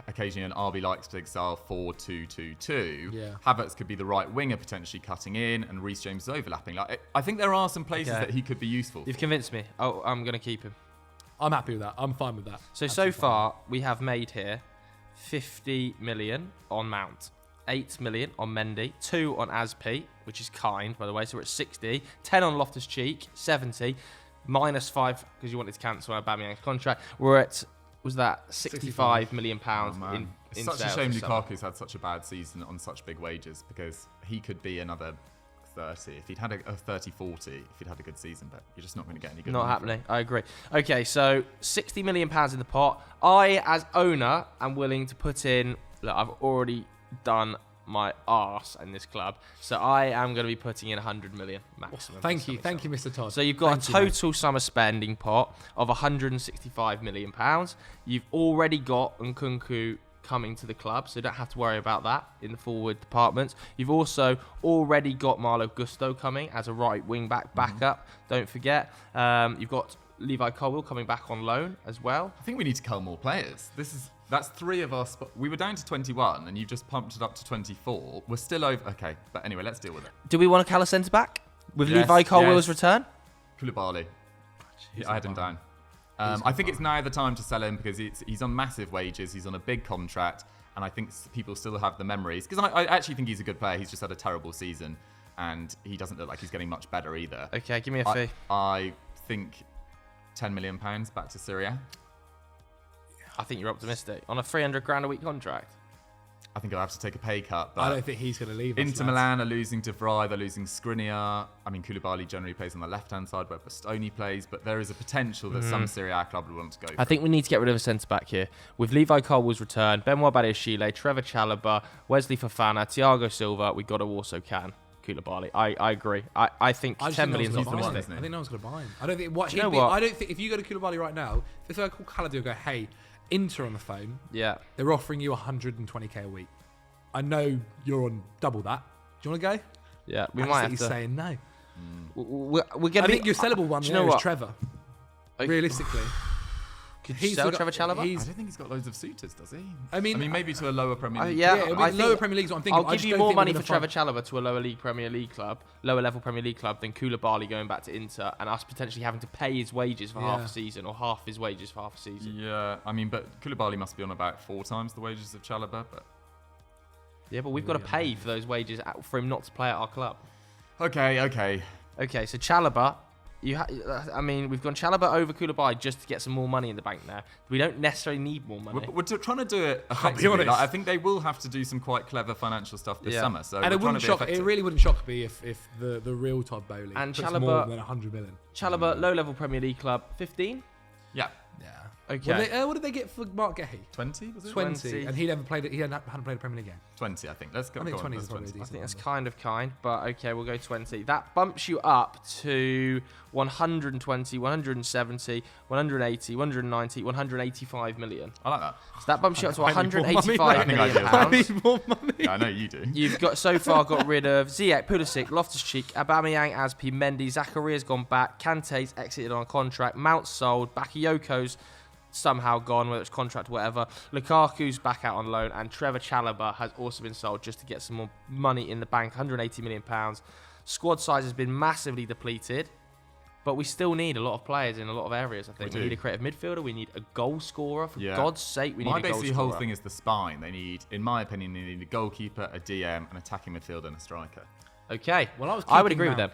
occasionally an RB Leipzig style 4-2-2-2, Havertz could be the right winger potentially cutting in, and Reece James is overlapping. Like, I think there are some places that he could be useful. You've convinced me. Oh, I'm going to keep him. I'm happy with that. I'm fine with that. So far we have made here 50 million on Mount, 8 million on Mendy, 2 on Azpi, which is kind, by the way, so we're at 60, 10 on Loftus-Cheek, 70, minus 5 because you wanted to cancel Aubameyang's contract. We're at, was that 65 million pounds in It's sales such a shame this summer. Lukaku's had such a bad season on such big wages, because he could be another 30 if he'd had a 30-40 if he'd had a good season, but you're just not going to get any good. Not happening. I agree. Okay, so 60 million pounds in the pot. I, as owner, am willing to put in. Look, I've already done my arse in this club, so I am going to be putting in 100 million maximum. Thank you, Mr. Todd. So you've got a total summer spending pot of 165 million pounds. You've already got Nkunku coming to the club, so you don't have to worry about that in the forward departments. You've also already got Marlo Gusto coming as a right wing back backup. Don't forget. You've got Levi Colwill coming back on loan as well. I think we need to cull more players. That's 3 of our we were down to 21 and you've just pumped it up to 24. We're still over. Okay, but anyway, let's deal with it. Do we want to call a centre back with Levi Colwill's return? Koulibaly. I had him down. I think it's now the time to sell him because he's on massive wages. He's on a big contract, and I think people still have the memories. Because I actually think he's a good player. He's just had a terrible season, and he doesn't look like he's getting much better either. Okay, give me a fee. I think £10 million back to Syria. I think you're optimistic. On a 300 grand a week contract? I think I'll have to take a pay cut. But I don't think he's going to leave us. Inter Milan are losing De Vrij, they're losing Skriniar. I mean, Koulibaly generally plays on the left-hand side where Bastoni plays, but there is a potential that some Serie A club would want to go for. I think we need to get rid of a centre-back here. With Levi Colwill's return, Benoit Badiashile, Trevor Chalobah, Wesley Fofana, Thiago Silva, we got to also can Koulibaly. I agree. I think 10 million is optimistic. I think no one's going to buy him. I don't think. I don't think if you go to Koulibaly right now, if I call Khalid and go, hey, Inter on the phone, they're offering you 120k a week. I know you're on double that. Do you want to go? Yeah, we might have to. He's saying no. We're gonna I think your sellable one there is Trevor. Realistically. Could you sell Trevor Chalobah? I don't think he's got loads of suitors, does he? I mean maybe to a lower Premier League. Lower Premier League is what I'm thinking. I'll give you more money for Trevor Chalobah to a lower level Premier League club than Koulibaly going back to Inter and us potentially having to pay his wages for half a season or half his wages for half a season. Yeah, I mean, but Koulibaly must be on about 4 times the wages of Chalobah, but... Yeah, but we've got to pay for those wages for him not to play at our club. Okay, so Chalobah, I mean, we've gone Chalobah over Koulibaly just to get some more money in the bank now. We don't necessarily need more money. We're trying to do it effectively. I think they will have to do some quite clever financial stuff this summer. So and it really wouldn't shock me if the real Todd Boehly puts more than 100 million. Chalobah, low-level Premier League club, 15? Yeah. Okay. What did they get for Mark Gehey? 20, was it? 20. And he never played it. He hadn't played a Premier League game. 20, I think. Let's go. I think go 20 on, is probably a that's 20. decent I think that's number. kind, but okay, we'll go 20. That bumps you up to 120, 170, 180, 190, 185 million. I like that. So that bumps you up to I need more money, 185 mate. million I I pounds. need more money. Yeah, I know you do. You've got so far got rid of Ziyech, Pulisic, Loftus-Cheek, Aubameyang, Aspi, Mendy, Zakaria's gone back, Kante's exited on a contract, Mount's sold, Bakayoko's somehow gone, whether it's contract or whatever. Lukaku's back out on loan, and Trevor Chalobah has also been sold just to get some more money in the bank, 180 million pounds. Squad size has been massively depleted, but we still need a lot of players in a lot of areas. I think we need a creative midfielder, we need a goal scorer. For God's sake, we need a goal scorer. My basically whole thing is the spine. They need, in my opinion, they need a goalkeeper, a DM, an attacking midfielder, and a striker. Okay, Well, I would agree with them.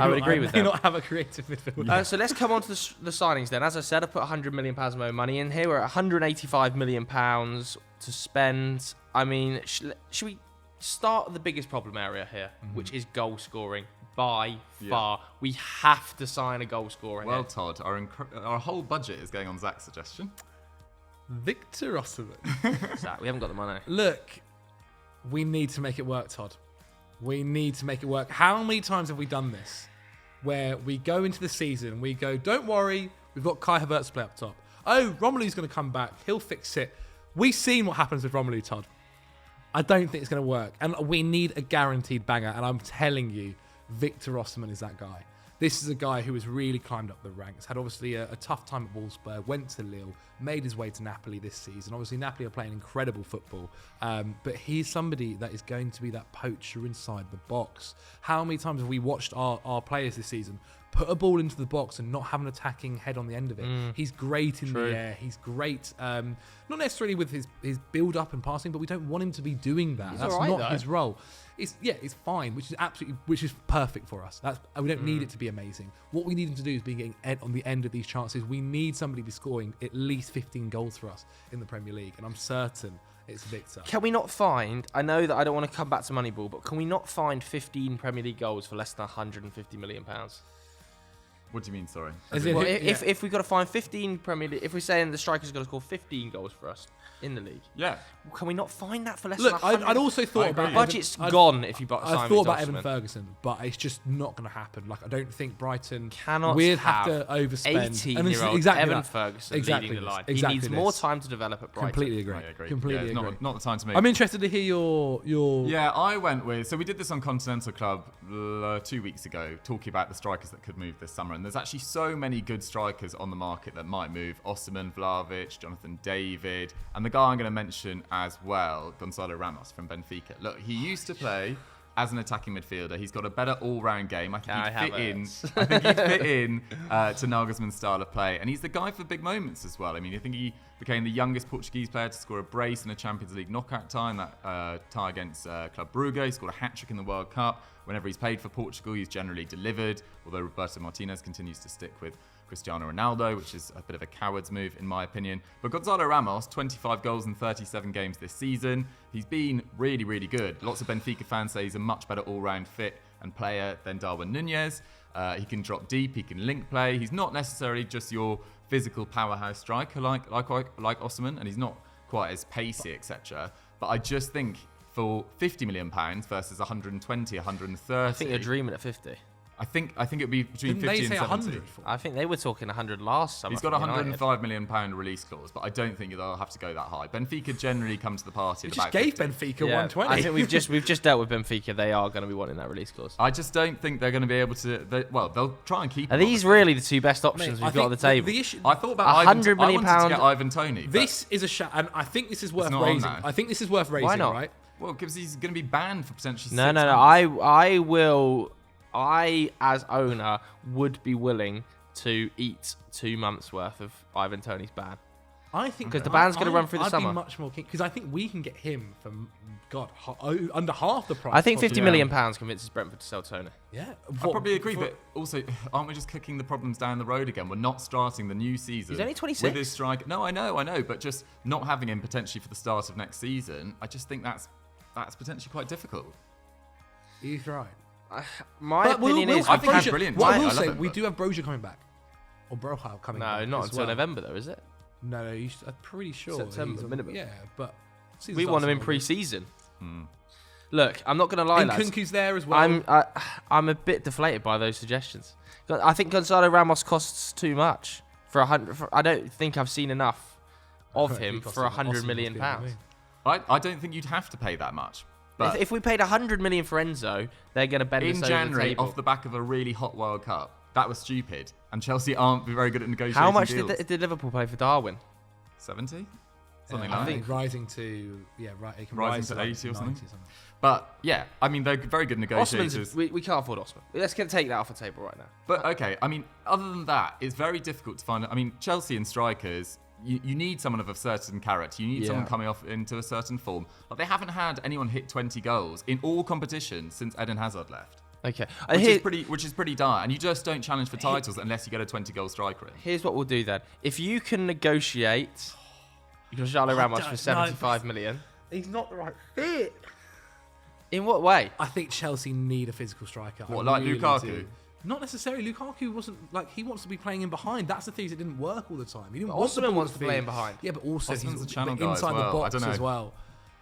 I would agree with them. not have a creative midfielder. So let's come on to the signings then. As I said, I put £100 million of my money in here. We're at £185 million to spend. I mean, should we start at the biggest problem area here, which is goal scoring? By far, we have to sign a goal scorer. Well, Todd, our whole budget is going on Zach's suggestion. Victor Osimhen. Zach, we haven't got the money. Look, we need to make it work, Todd. We need to make it work. How many times have we done this? Where we go into the season, we go, don't worry, we've got Kai Havertz to play up top. Oh, Romelu's going to come back. He'll fix it. We've seen what happens with Romelu, Todd. I don't think it's going to work. And we need a guaranteed banger. And I'm telling you, Victor Osimhen is that guy. This is a guy who has really climbed up the ranks, had obviously a tough time at Wolfsburg, went to Lille, made his way to Napoli this season. Obviously, Napoli are playing incredible football, but he's somebody that is going to be that poacher inside the box. How many times have we watched our players this season put a ball into the box and not have an attacking head on the end of it? He's great in the air. He's great, not necessarily with his build-up and passing, but we don't want him to be doing that. That's not his role. It's fine, which is perfect for us. We don't need it to be amazing. What we need him to do is be getting on the end of these chances. We need somebody to be scoring at least 15 goals for us in the Premier League, and I'm certain it's Victor. Can we not find, I know that I don't want to come back to Moneyball, but can we not find 15 Premier League goals for less than £150 million? What do you mean, sorry? If we've got to find 15 Premier League, if we're saying the striker's got to score 15 goals for us in the league, can we not find that for less than 100? I'd also thought about... The budget's gone if you buy I thought about Evan Ferguson, but it's just not going to happen. Like, I don't think Brighton... We'd have to overspend. 18-year-old Evan Ferguson leading the line. He needs more time to develop at Brighton. Completely agree. I agree. Completely agree. Not the time to make... I'm interested to hear your... Yeah, I went with... So we did this on Continental Club 2 weeks ago, talking about the strikers that could move this summer. And there's actually so many good strikers on the market that might move. Osimhen, Vlahovic, Jonathan David, and the guy I'm going to mention as well, Gonzalo Ramos from Benfica. Look, he used to play as an attacking midfielder. He's got a better all-round game. I think he'd fit in to Nagelsmann's style of play. And he's the guy for big moments as well. I mean, I think he became the youngest Portuguese player to score a brace in a Champions League knockout tie, that tie against Club Brugge. He scored a hat-trick in the World Cup. Whenever he's played for Portugal, he's generally delivered, although Roberto Martinez continues to stick with Cristiano Ronaldo, which is a bit of a coward's move in my opinion. But Gonzalo Ramos, 25 goals in 37 games this season. He's been really, really good. Lots of Benfica fans say he's a much better all-round fit and player than Darwin Núñez. He can drop deep, he can link play. He's not necessarily just your physical powerhouse striker like Osimhen, and he's not quite as pacey, etc. But I just think for £50 million versus 120, 130... I think you're dreaming at 50. I think it would be between Didn't 50 they say and 70. 100 for? I think they were talking 100 last summer. He's got a £105 million release clause, but I don't think they'll have to go that high. Benfica generally come to the party. You just gave 50. Benfica 120. I think we've just dealt with Benfica. They are going to be wanting that release clause. I just don't think they're going to be able to. They'll try and keep. Are these really the two best options we've got on the table? The issue, I thought about £100 million. I wanted to get Ivan Toney. This is a shot, and I think this is worth not raising. on now. I think this is worth raising. Why not? Right? Well, because he's going to be banned for potentially. No. 6 months. I will. I, as owner, would be willing to eat 2 months worth of Ivan Toney's ban. I think because the ban's going to run through the summer. I'd be much more keen because I think we can get him for under half the price. I think £50 million convinces Brentford to sell Toney. Yeah, I probably agree, but also, aren't we just kicking the problems down the road again? We're not starting the new season. He's only 26. With his strike. No, I know, but just not having him potentially for the start of next season, I just think that's potentially quite difficult. He's right. My opinion is, I think he's brilliant. What I will say, we do have Broja coming back, or Broja coming back. No, not until November though, is it? No, I'm pretty sure. September minimum. Yeah, but we want him in pre-season. Look, I'm not going to lie, and lads. Kunku's there as well. I'm a bit deflated by those suggestions. I think Gonzalo Ramos costs too much for 100. I don't think I've seen enough of him for 100 million pounds. I don't think you'd have to pay that much. But if we paid 100 million for Enzo, they're going to bend us over January, the table. off the back of a really hot World Cup, that was stupid. And Chelsea aren't very good at negotiating. How much deals. did Liverpool pay for Darwin? 70? Something I like think that. rising to it can Rising rise to 80 or something. 90 or something. But yeah, I mean, they're very good negotiators. Osman's, we can't afford Osman. Let's take that off the table right now. But okay, I mean, other than that, it's very difficult to find. I mean, Chelsea and strikers, you need someone of a certain character. You need someone coming off into a certain form. Like, they haven't had anyone hit 20 goals in all competitions since Eden Hazard left. Okay, Which is pretty dire. And you just don't challenge for titles unless you get a 20-goal striker in. Here's what we'll do then. If you can negotiate Gonzalo Ramos for 75 million. He's not the right fit. In what way? I think Chelsea need a physical striker. What, like Lukaku? Do. Not necessarily. Lukaku wasn't like he wants to be playing in behind. That's the thing. It didn't work all the time. He didn't want the Osman ball wants to play in behind. Yeah, but also Osman's he's a channel guy inside as well. the box I don't know. as well.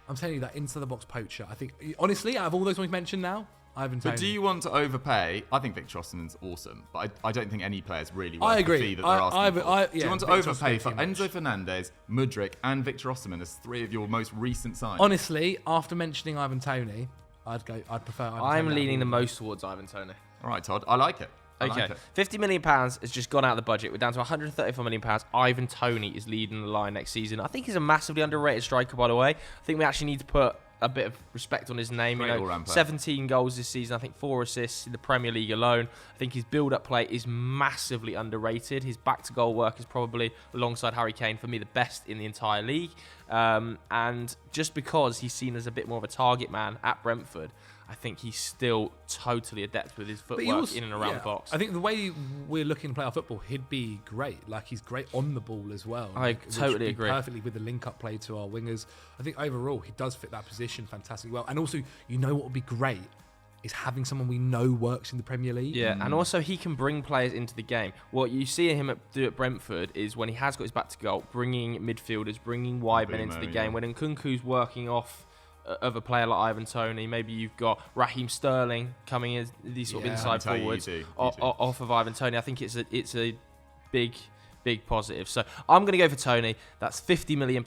I'm telling you that inside the box poacher. I think honestly, out of all those we've mentioned now, Ivan Toney. But do you want to overpay? I think Victor Osimhen's awesome, but I don't think any player's really worth I agree. the fee that they're asking for. Do you want to Victor overpay Osimhen for too much. Enzo Fernandez, Mudryk, and Victor Osimhen as three of your most recent signings? Honestly, after mentioning Ivan Toney, I'd prefer. Ivan I'm Toney leaning the most towards Ivan Toney. All right, Todd, I like it. I Okay, like it. £50 million has just gone out of the budget. We're down to £134 million. Ivan Toney is leading the line next season. I think he's a massively underrated striker, by the way. I think we actually need to put a bit of respect on his name. Great all-round player. 17 goals this season. I think 4 assists in the Premier League alone. I think his build-up play is massively underrated. His back-to-goal work is probably, alongside Harry Kane, for me, the best in the entire league. And just because he's seen as a bit more of a target man at Brentford, I think he's still totally adept with his footwork in and around the box. I think the way we're looking to play our football, he'd be great. Like, he's great on the ball as well. I totally agree. Perfectly with the link-up play to our wingers. I think overall he does fit that position fantastically well. And also, you know what would be great is having someone we know works in the Premier League. Yeah, and also he can bring players into the game. What you see him do at Brentford is when he has got his back to goal, bringing midfielders, bringing wide men into the game. When Nkunku's working off of a player like Ivan Toney, maybe you've got Raheem Sterling coming in, these sort of inside forwards off of Ivan Toney. I think it's a big positive. So I'm going to go for Toney. That's £50 million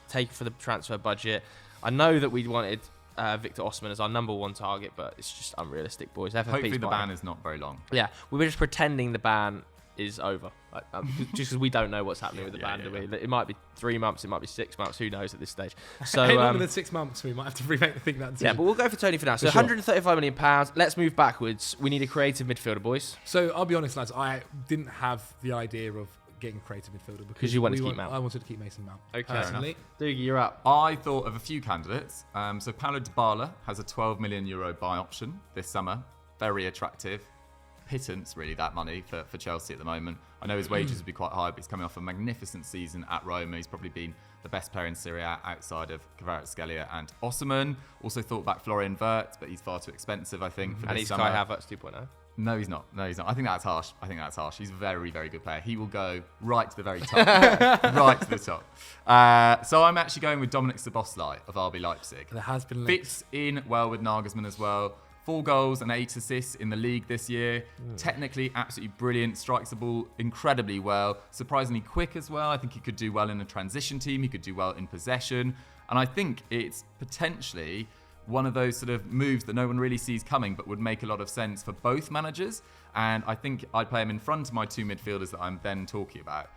taken for the transfer budget. I know that we wanted Victor Osimhen as our number one target, but it's just unrealistic, boys. Hopefully the ban is not very long. Yeah, we were just pretending the ban is over, just because we don't know what's happening with the ban, do we? It might be 3 months, it might be 6 months, who knows at this stage. So longer than 6 months, we might have to remake the thing that decision. Yeah, but we'll go for Toney for now. So £135 million. Let's move backwards. We need a creative midfielder, boys. So I'll be honest, lads, I didn't have the idea of getting a creative midfielder because you wanted to keep Mount. I wanted to keep Mason Mount. Okay, personally. Dougie, you're up. I thought of a few candidates. So Paulo Dybala has a €12 million buy option this summer. Very attractive. Pittance, really, that money for Chelsea at the moment. I know his wages would be quite high, but he's coming off a magnificent season at Roma. He's probably been the best player in Serie A outside of Kvaratskhelia and Osimhen. Also thought back Florian Wirtz, but he's far too expensive, I think, for and this he's summer. Kai Havertz 2.0. No, he's not. I think that's harsh. He's a very, very good player. He will go right to the very top. Right to the top. So I'm actually going with Dominik Szoboszlai of RB Leipzig. There has been links. Fits in well with Nagelsmann as well. 4 goals and 8 assists in the league this year. Technically, absolutely brilliant. Strikes the ball incredibly well. Surprisingly quick as well. I think he could do well in a transition team. He could do well in possession. And I think it's potentially one of those sort of moves that no one really sees coming, but would make a lot of sense for both managers. And I think I'd play him in front of my 2 midfielders that I'm then talking about.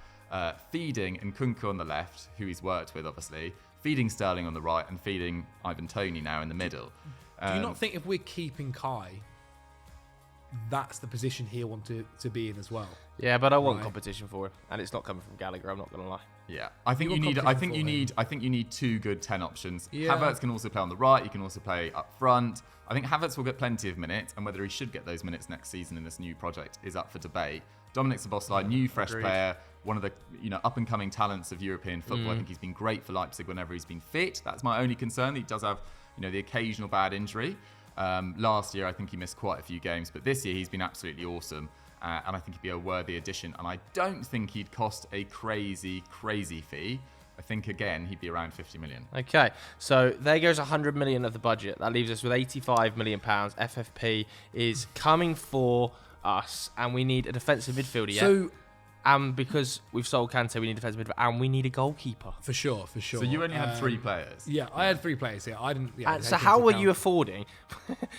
Feeding Nkunku on the left, who he's worked with, obviously. Feeding Sterling on the right and feeding Ivan Toney now in the middle. Do you not think if we're keeping Kai, that's the position he'll want to be in as well? Yeah, but I want competition for him, and it's not coming from Gallagher. I'm not going to lie. Yeah, I think you need 2 good 10 options. Yeah. Havertz can also play on the right. He can also play up front. I think Havertz will get plenty of minutes, and whether he should get those minutes next season in this new project is up for debate. Dominik Szoboszlai, new fresh player, one of the up and coming talents of European football. I think he's been great for Leipzig whenever he's been fit. That's my only concern. He does have the occasional bad injury. Last year, I think he missed quite a few games, but this year he's been absolutely awesome. and I think he'd be a worthy addition. And I don't think he'd cost a crazy, crazy fee. I think, again, he'd be around 50 million. Okay, so there goes 100 million of the budget. That leaves us with 85 million pounds. FFP is coming for us, and we need a defensive midfielder. Yeah. And because we've sold Kante, we need a defensive midfielder, and we need a goalkeeper. For sure. So you only had 3 players. Yeah, I had 3 players. Yeah, I didn't. Yeah, so how were you affording?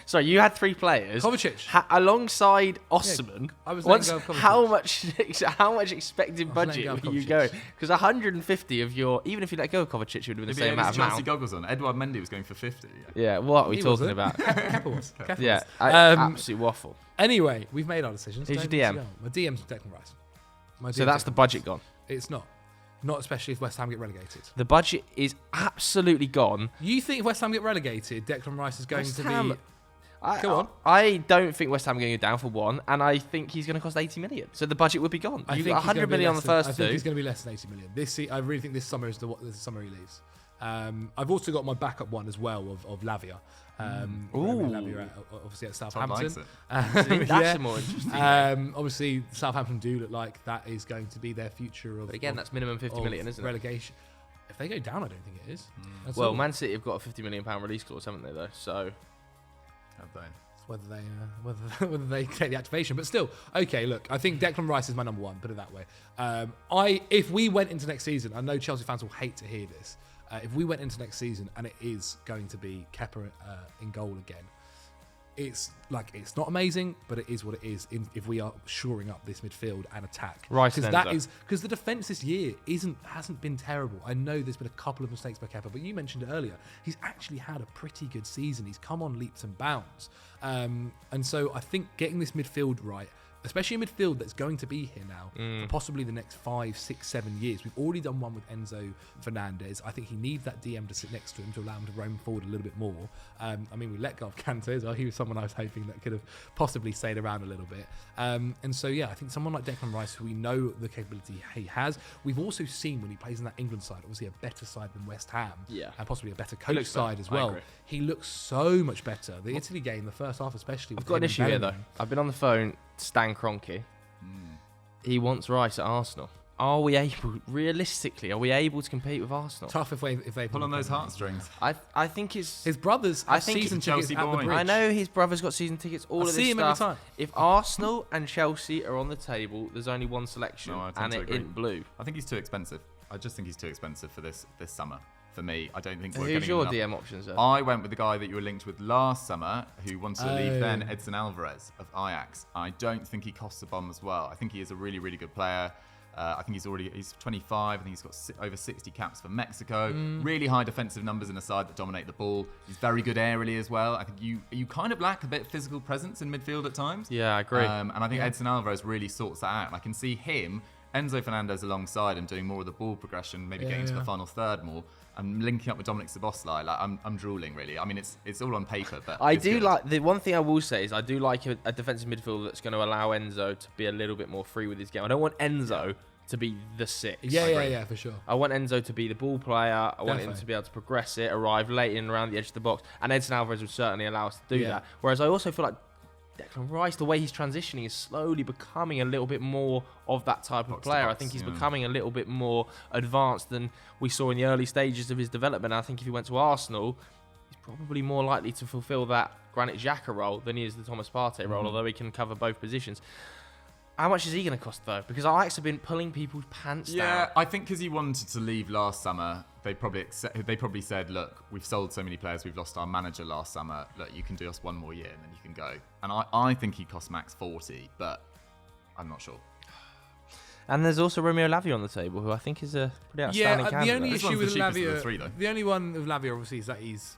Sorry, you had 3 players. Kovacic alongside Osman. Yeah, I was letting go of Kovacic. How much expected budget were you going? Because 150 of your, even if you let go of Kovacic, it would have been the same amount of Chelsea goggles on. Edouard Mendy was going for 50. Yeah, what are we talking about? Kepa was. Yeah, absolute waffle. Anyway, we've made our decisions. Who's your DM? My DM's Declan Rice. So that's the budget gone? It's not. Not especially if West Ham get relegated. The budget is absolutely gone. You think if West Ham get relegated, Declan Rice is going to be... Go on. I don't think West Ham are going to go down for 1, and I think he's going to cost 80 million. So the budget would be gone. You've got 100 million on the first 2. I think he's going to be less than 80 million. I really think this summer is the summer he leaves. I've also got my backup one as well of Lavia. Lavia obviously at Southampton. That's more interesting. Obviously, Southampton do look like that is going to be their future. But again, that's minimum 50 million, isn't it? Relegation. If they go down, I don't think it is. Well, Man City have got a 50 million pound release clause, haven't they? Though, so have they? Whether they take the activation, but still, okay. Look, I think Declan Rice is my number 1. Put it that way. If we went into next season, I know Chelsea fans will hate to hear this. If we went into next season and it is going to be Kepa in goal again, it's not amazing, but it is what it is. If we are shoring up this midfield and attack, right? Because the defense this year hasn't been terrible. I know there's been a couple of mistakes by Kepa, but you mentioned it earlier. He's actually had a pretty good season. He's come on leaps and bounds, and so I think getting this midfield right, especially a midfield that's going to be here now for possibly the next 5, 6, 7 years. We've already done one with Enzo Fernandez. I think he needs that DM to sit next to him to allow him to roam forward a little bit more. We let go of Kante as well. He was someone I was hoping that could have possibly stayed around a little bit. And so, yeah, I think someone like Declan Rice, who we know the capability he has. We've also seen when he plays in that England side, obviously a better side than West Ham. Yeah. And possibly a better coach side as well. He looks so much better. The Italy game, the first half especially. I've got an issue here, though. I've been on the phone Stan Kroenke. He wants Rice at Arsenal. Are we able to compete with Arsenal? Tough if they pull on those heartstrings. I think his brothers have season tickets at the Bridge. I know his brother's got season tickets. All of this see him stuff. every time. If Arsenal and Chelsea are on the table, there's only one selection, and it in blue. I think he's too expensive. I just think he's too expensive for this summer. For me, I don't think we're getting enough. Who's your DM options then? I went with the guy that you were linked with last summer, who wanted to leave then, Edson Alvarez of Ajax. I don't think he costs a bomb as well. I think he is a really, really good player. I think he's 25. I think he's got over 60 caps for Mexico. Really high defensive numbers in a side that dominate the ball. He's very good aerially as well. I think you kind of lack a bit of physical presence in midfield at times. Yeah, I agree. And I think Edson Alvarez really sorts that out. And I can see him, Enzo Fernandez alongside him, doing more of the ball progression, maybe getting to the final third more. I'm linking up with Dominic Szoboszlai. I'm drooling, really. I mean, it's all on paper, but I do like the one thing I will say is I do like a defensive midfielder that's going to allow Enzo to be a little bit more free with his game. I don't want Enzo to be the 6. Yeah, for sure. I want Enzo to be the ball player. I want him to be able to progress it, arrive late in around the edge of the box, and Edson Alvarez would certainly allow us to do that. Whereas I also feel like Declan Rice, the way he's transitioning, is slowly becoming a little bit more of that type of player. I think he's becoming a little bit more advanced than we saw in the early stages of his development. I think if he went to Arsenal, he's probably more likely to fulfil that Granit Xhaka role than he is the Thomas Partey role, although he can cover both positions. How much is he going to cost, though? Because Ajax have been pulling people's pants down. Yeah, I think because he wanted to leave last summer, they probably said, look, we've sold so many players, we've lost our manager last summer. Look, you can do us one more year and then you can go. And I think he costs max 40, but I'm not sure. And there's also Romeo Lavia on the table, who I think is a pretty outstanding candidate. The only issue with Lavia, the only one with Lavia, obviously, is that he's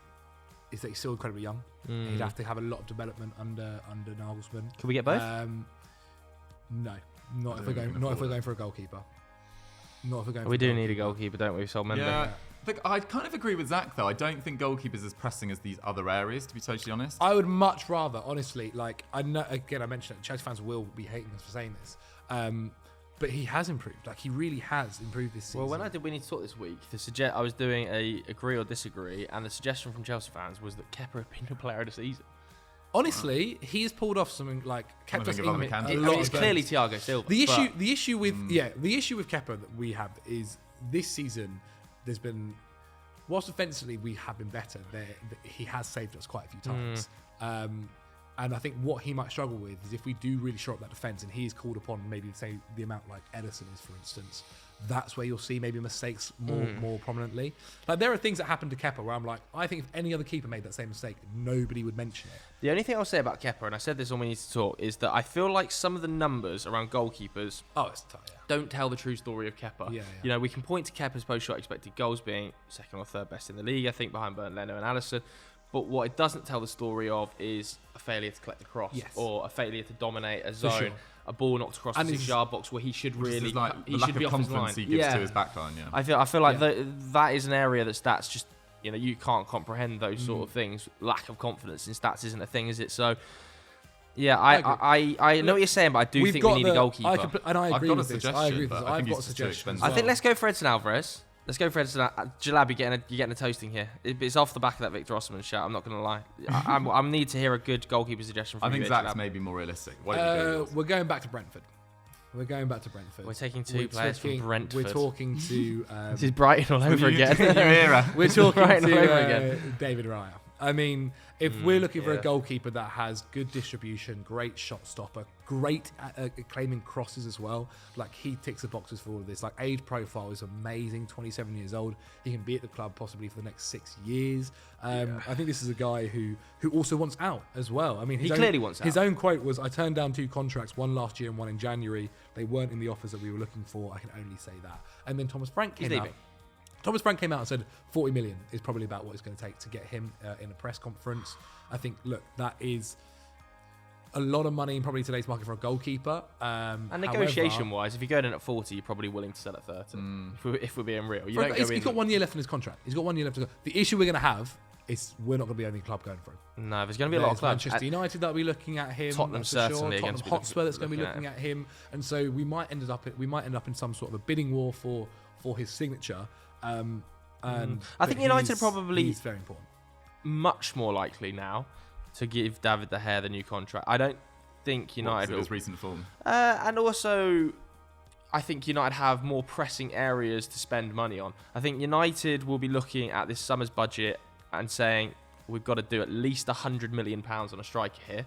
still incredibly young. He'd have to have a lot of development under Nagelsmann. Can we get both? No, not if we're going for a goalkeeper. We do need a goalkeeper, don't we? Sol Mendes. Yeah. I kind of agree with Zach, though. I don't think goalkeepers as pressing as these other areas, to be totally honest. I would much rather, honestly, I mentioned it, Chelsea fans will be hating us for saying this, but he has improved. He really has improved this season. Well, when I did We Need to Talk this week, I was doing a agree or disagree, and the suggestion from Chelsea fans was that Kepa had been the player of the season. Honestly, he's pulled off something like kept us in a lot. It's clearly Thiago Silva. The issue with Kepa that we have is this season. There's been, whilst offensively we have been better, he has saved us quite a few times. And I think what he might struggle with is if we do really shore up that defence and he's called upon maybe say the amount like Ederson is, for instance, that's where you'll see maybe mistakes more prominently. Like there are things that happen to Kepa where I'm like, I think if any other keeper made that same mistake, nobody would mention it. The only thing I'll say about Kepa, and I said this when we need to talk, is that I feel like some of the numbers around goalkeepers don't tell the true story of Kepa. You know, we can point to Kepa's post-shot expected goals being second or third best in the league, I think, behind Bernd Leno and Alisson. But what it doesn't tell the story of is a failure to collect the cross or a failure to dominate a zone, a ball knocked across the 6-yard box where he should really he should be off his line. He gives to his backline. I feel like that is an area that stats just you can't comprehend those sort of things. Lack of confidence in stats isn't a thing, is it? So. Yeah, I know what you're saying, but I do think we need a goalkeeper. I agree with this. I've got a suggestion. I think let's go for Edson Alvarez. Let's go for Edson. Jalab, you're getting a toasting here. It's off the back of that Victor Osimhen shout. I'm not going to lie. I need to hear a good goalkeeper suggestion from you. I think Zach's maybe more realistic. We're going back to Brentford. We're taking two players from Brentford. We're talking to... this is Brighton all over again. We're talking to David Raya. I mean, if we're looking for a goalkeeper that has good distribution, great shot stopper, great at claiming crosses as well, like he ticks the boxes for all of this. Like age profile is amazing, 27 years old. He can be at the club possibly for the next 6 years. I think this is a guy who also wants out as well. I mean, he clearly wants out. His own quote was, "I turned down 2 contracts, one last year and one in January. They weren't in the offers that we were looking for. I can only say that." And then Thomas Frank came out. Thomas Frank came out and said 40 million is probably about what it's going to take to get him in a press conference. I think, look, that is a lot of money in probably today's market for a goalkeeper. And negotiation-wise, if you go in at 40, you're probably willing to sell at 30. If we're being real, he's got 1 year left in his contract. He's got 1 year left to go. The issue we're going to have is we're not going to be the only club going through. No, there's going to be a lot of clubs. Manchester United that'll be looking at him. Tottenham certainly. Tottenham Hotspur that's going to be looking at him. And so we might end up in some sort of a bidding war for his signature. And I think United probably he's very important. Much more likely now to give David De Gea the new contract. I don't think United his recent form. And also I think United have more pressing areas to spend money on. I think United will be looking at this summer's budget and saying we've got to do at least £100 million on a striker here.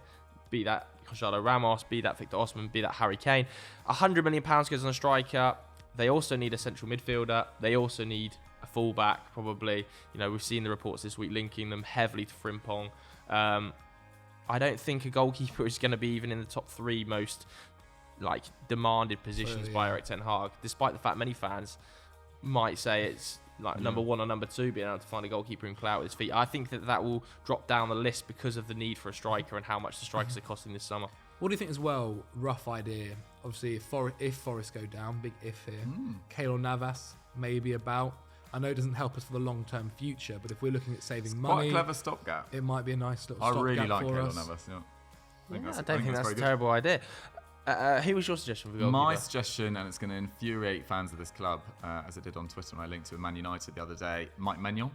Be that Gonzalo Ramos, be that Victor Osimhen, be that Harry Kane. £100 million goes on a striker. They also need a central midfielder. They also need a fullback, probably. We've seen the reports this week linking them heavily to Frimpong. I don't think a goalkeeper is going to be even in the top 3 most demanded positions by Erik ten Hag, despite the fact many fans might say it's number 1 or number 2 being able to find a goalkeeper who can play out with his feet. I think that will drop down the list because of the need for a striker and how much the strikers are costing this summer. What do you think as well? Rough idea. Obviously, if Forest go down, big if here. Keylor Navas maybe about. I know it doesn't help us for the long-term future, but if we're looking at saving money, quite a clever stopgap. It might be a nice little stopgap for us. I really like Keylor Navas. I don't think that's a terrible idea. Who was your suggestion for goalkeeper? My suggestion, and it's going to infuriate fans of this club, as it did on Twitter when I linked to Man United the other day, Mike Maignan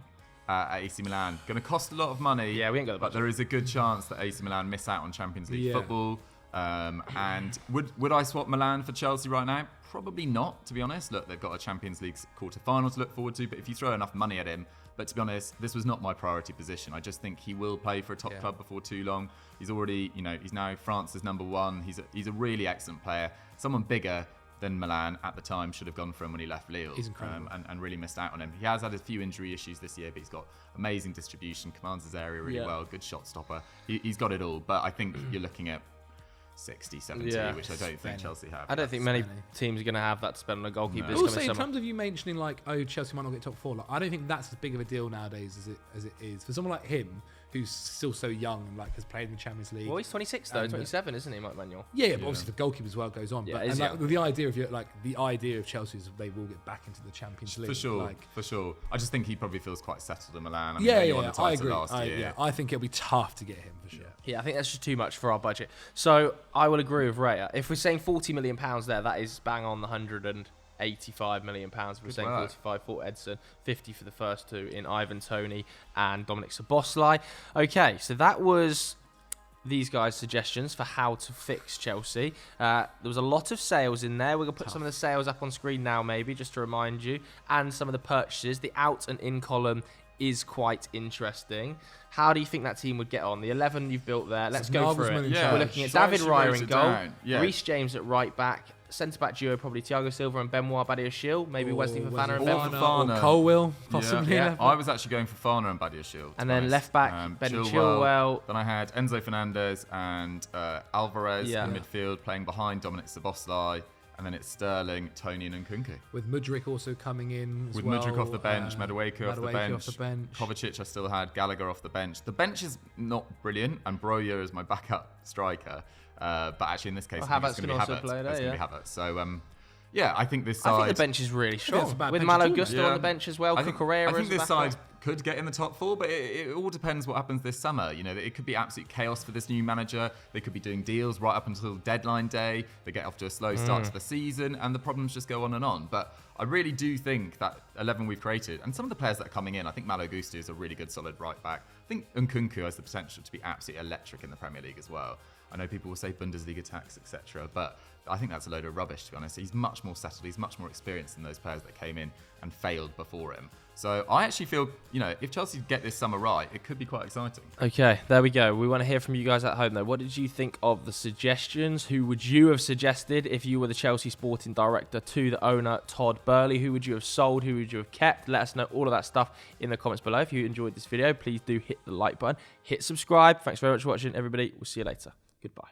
at AC Milan. Going to cost a lot of money. Yeah, we ain't got the budget. But there is a good chance that AC Milan miss out on Champions League football. And would I swap Milan for Chelsea right now? Probably not, to be honest. Look, they've got a Champions League quarter-final to look forward to, but if you throw enough money at him, but to be honest, this was not my priority position. I just think he will play for a top club before too long. He's already, he's now France's number 1. He's a really excellent player. Someone bigger than Milan at the time should have gone for him when he left Lille. He's incredible. And really missed out on him. He has had a few injury issues this year, but he's got amazing distribution, commands his area really well, good shot stopper. He's got it all, but I think you're looking at 60, 70, which I don't think Chelsea have. I don't think many teams are going to have that to spend on a goalkeeper. No. Also, in terms of you mentioning Chelsea might not get top 4, I don't think that's as big of a deal nowadays as it is for someone like him, who's still so young and has played in the Champions League. Well, he's 26 though, 27, isn't he, Mike Maignan? Yeah, but obviously the goalkeeper as well goes on. Yeah, but the idea of Chelsea is they will get back into the Champions League. For sure. I just think he probably feels quite settled in Milan. I agree. I think it'll be tough to get him for sure. Yeah, I think that's just too much for our budget. So I will agree with Raya. If we're saying £40 million there, that is bang on the £185 million. If we're saying 45 for Edson, 50 for the first 2 in Ivan Toney and Dominic Szoboszlai. Okay, so that was these guys' suggestions for how to fix Chelsea. There was a lot of sales in there. We're going to put some of the sales up on screen now, maybe, just to remind you, and some of the purchases. The out and in column is quite interesting. How do you think that team would get on? The 11 you've built there. Let's go through it. Yeah. We're looking at David Raya in goal, Yeah. Reece James at right back, centre-back duo probably Thiago Silva and Benoit Badiashile, maybe Wesley Fofana and Wesley Benoit. Fofana. Or Colwill, possibly. Yeah. I was actually going for Fofana and Badiashile. And then left-back, Ben Chilwell. Then I had Enzo Fernandez and Alvarez Yeah. in midfield, playing behind Dominic Szoboszlai. And then it's Sterling, Tony and Nkunku. With Mudryk also coming in as With well. Mudryk off the bench, Madueke off the bench, bench. Kovacic I still had, Gallagher off the bench. The bench is not brilliant, and Broja is my backup striker. But actually in this case, I think it's going to be Havertz. It's going to be Havertz. So, yeah, I think this side... I think the bench is really strong. With Malo Gusto on the bench as well, Cucurella I think this side backup. could get in the top 4, but it all depends what happens this summer. You know, it could be absolute chaos for this new manager. They could be doing deals right up until deadline day. They get off to a slow start to the season, and the problems just go on and on. But I really do think that 11 we've created, and some of the players that are coming in, I think Malo Gusto is a really good solid right back. I think Nkunku has the potential to be absolutely electric in the Premier League as well. I know people will say Bundesliga tax, etc., but I think that's a load of rubbish, to be honest. He's much more settled. He's much more experienced than those players that came in and failed before him. So I actually feel, you know, if Chelsea get this summer right, it could be quite exciting. Okay, there we go. We want to hear from you guys at home, though. What did you think of the suggestions? Who would you have suggested if you were the Chelsea sporting director to the owner, Todd Boehly? Who would you have sold? Who would you have kept? Let us know all of that stuff in the comments below. If you enjoyed this video, please do hit the like button. Hit subscribe. Thanks very much for watching, everybody. We'll see you later. Goodbye.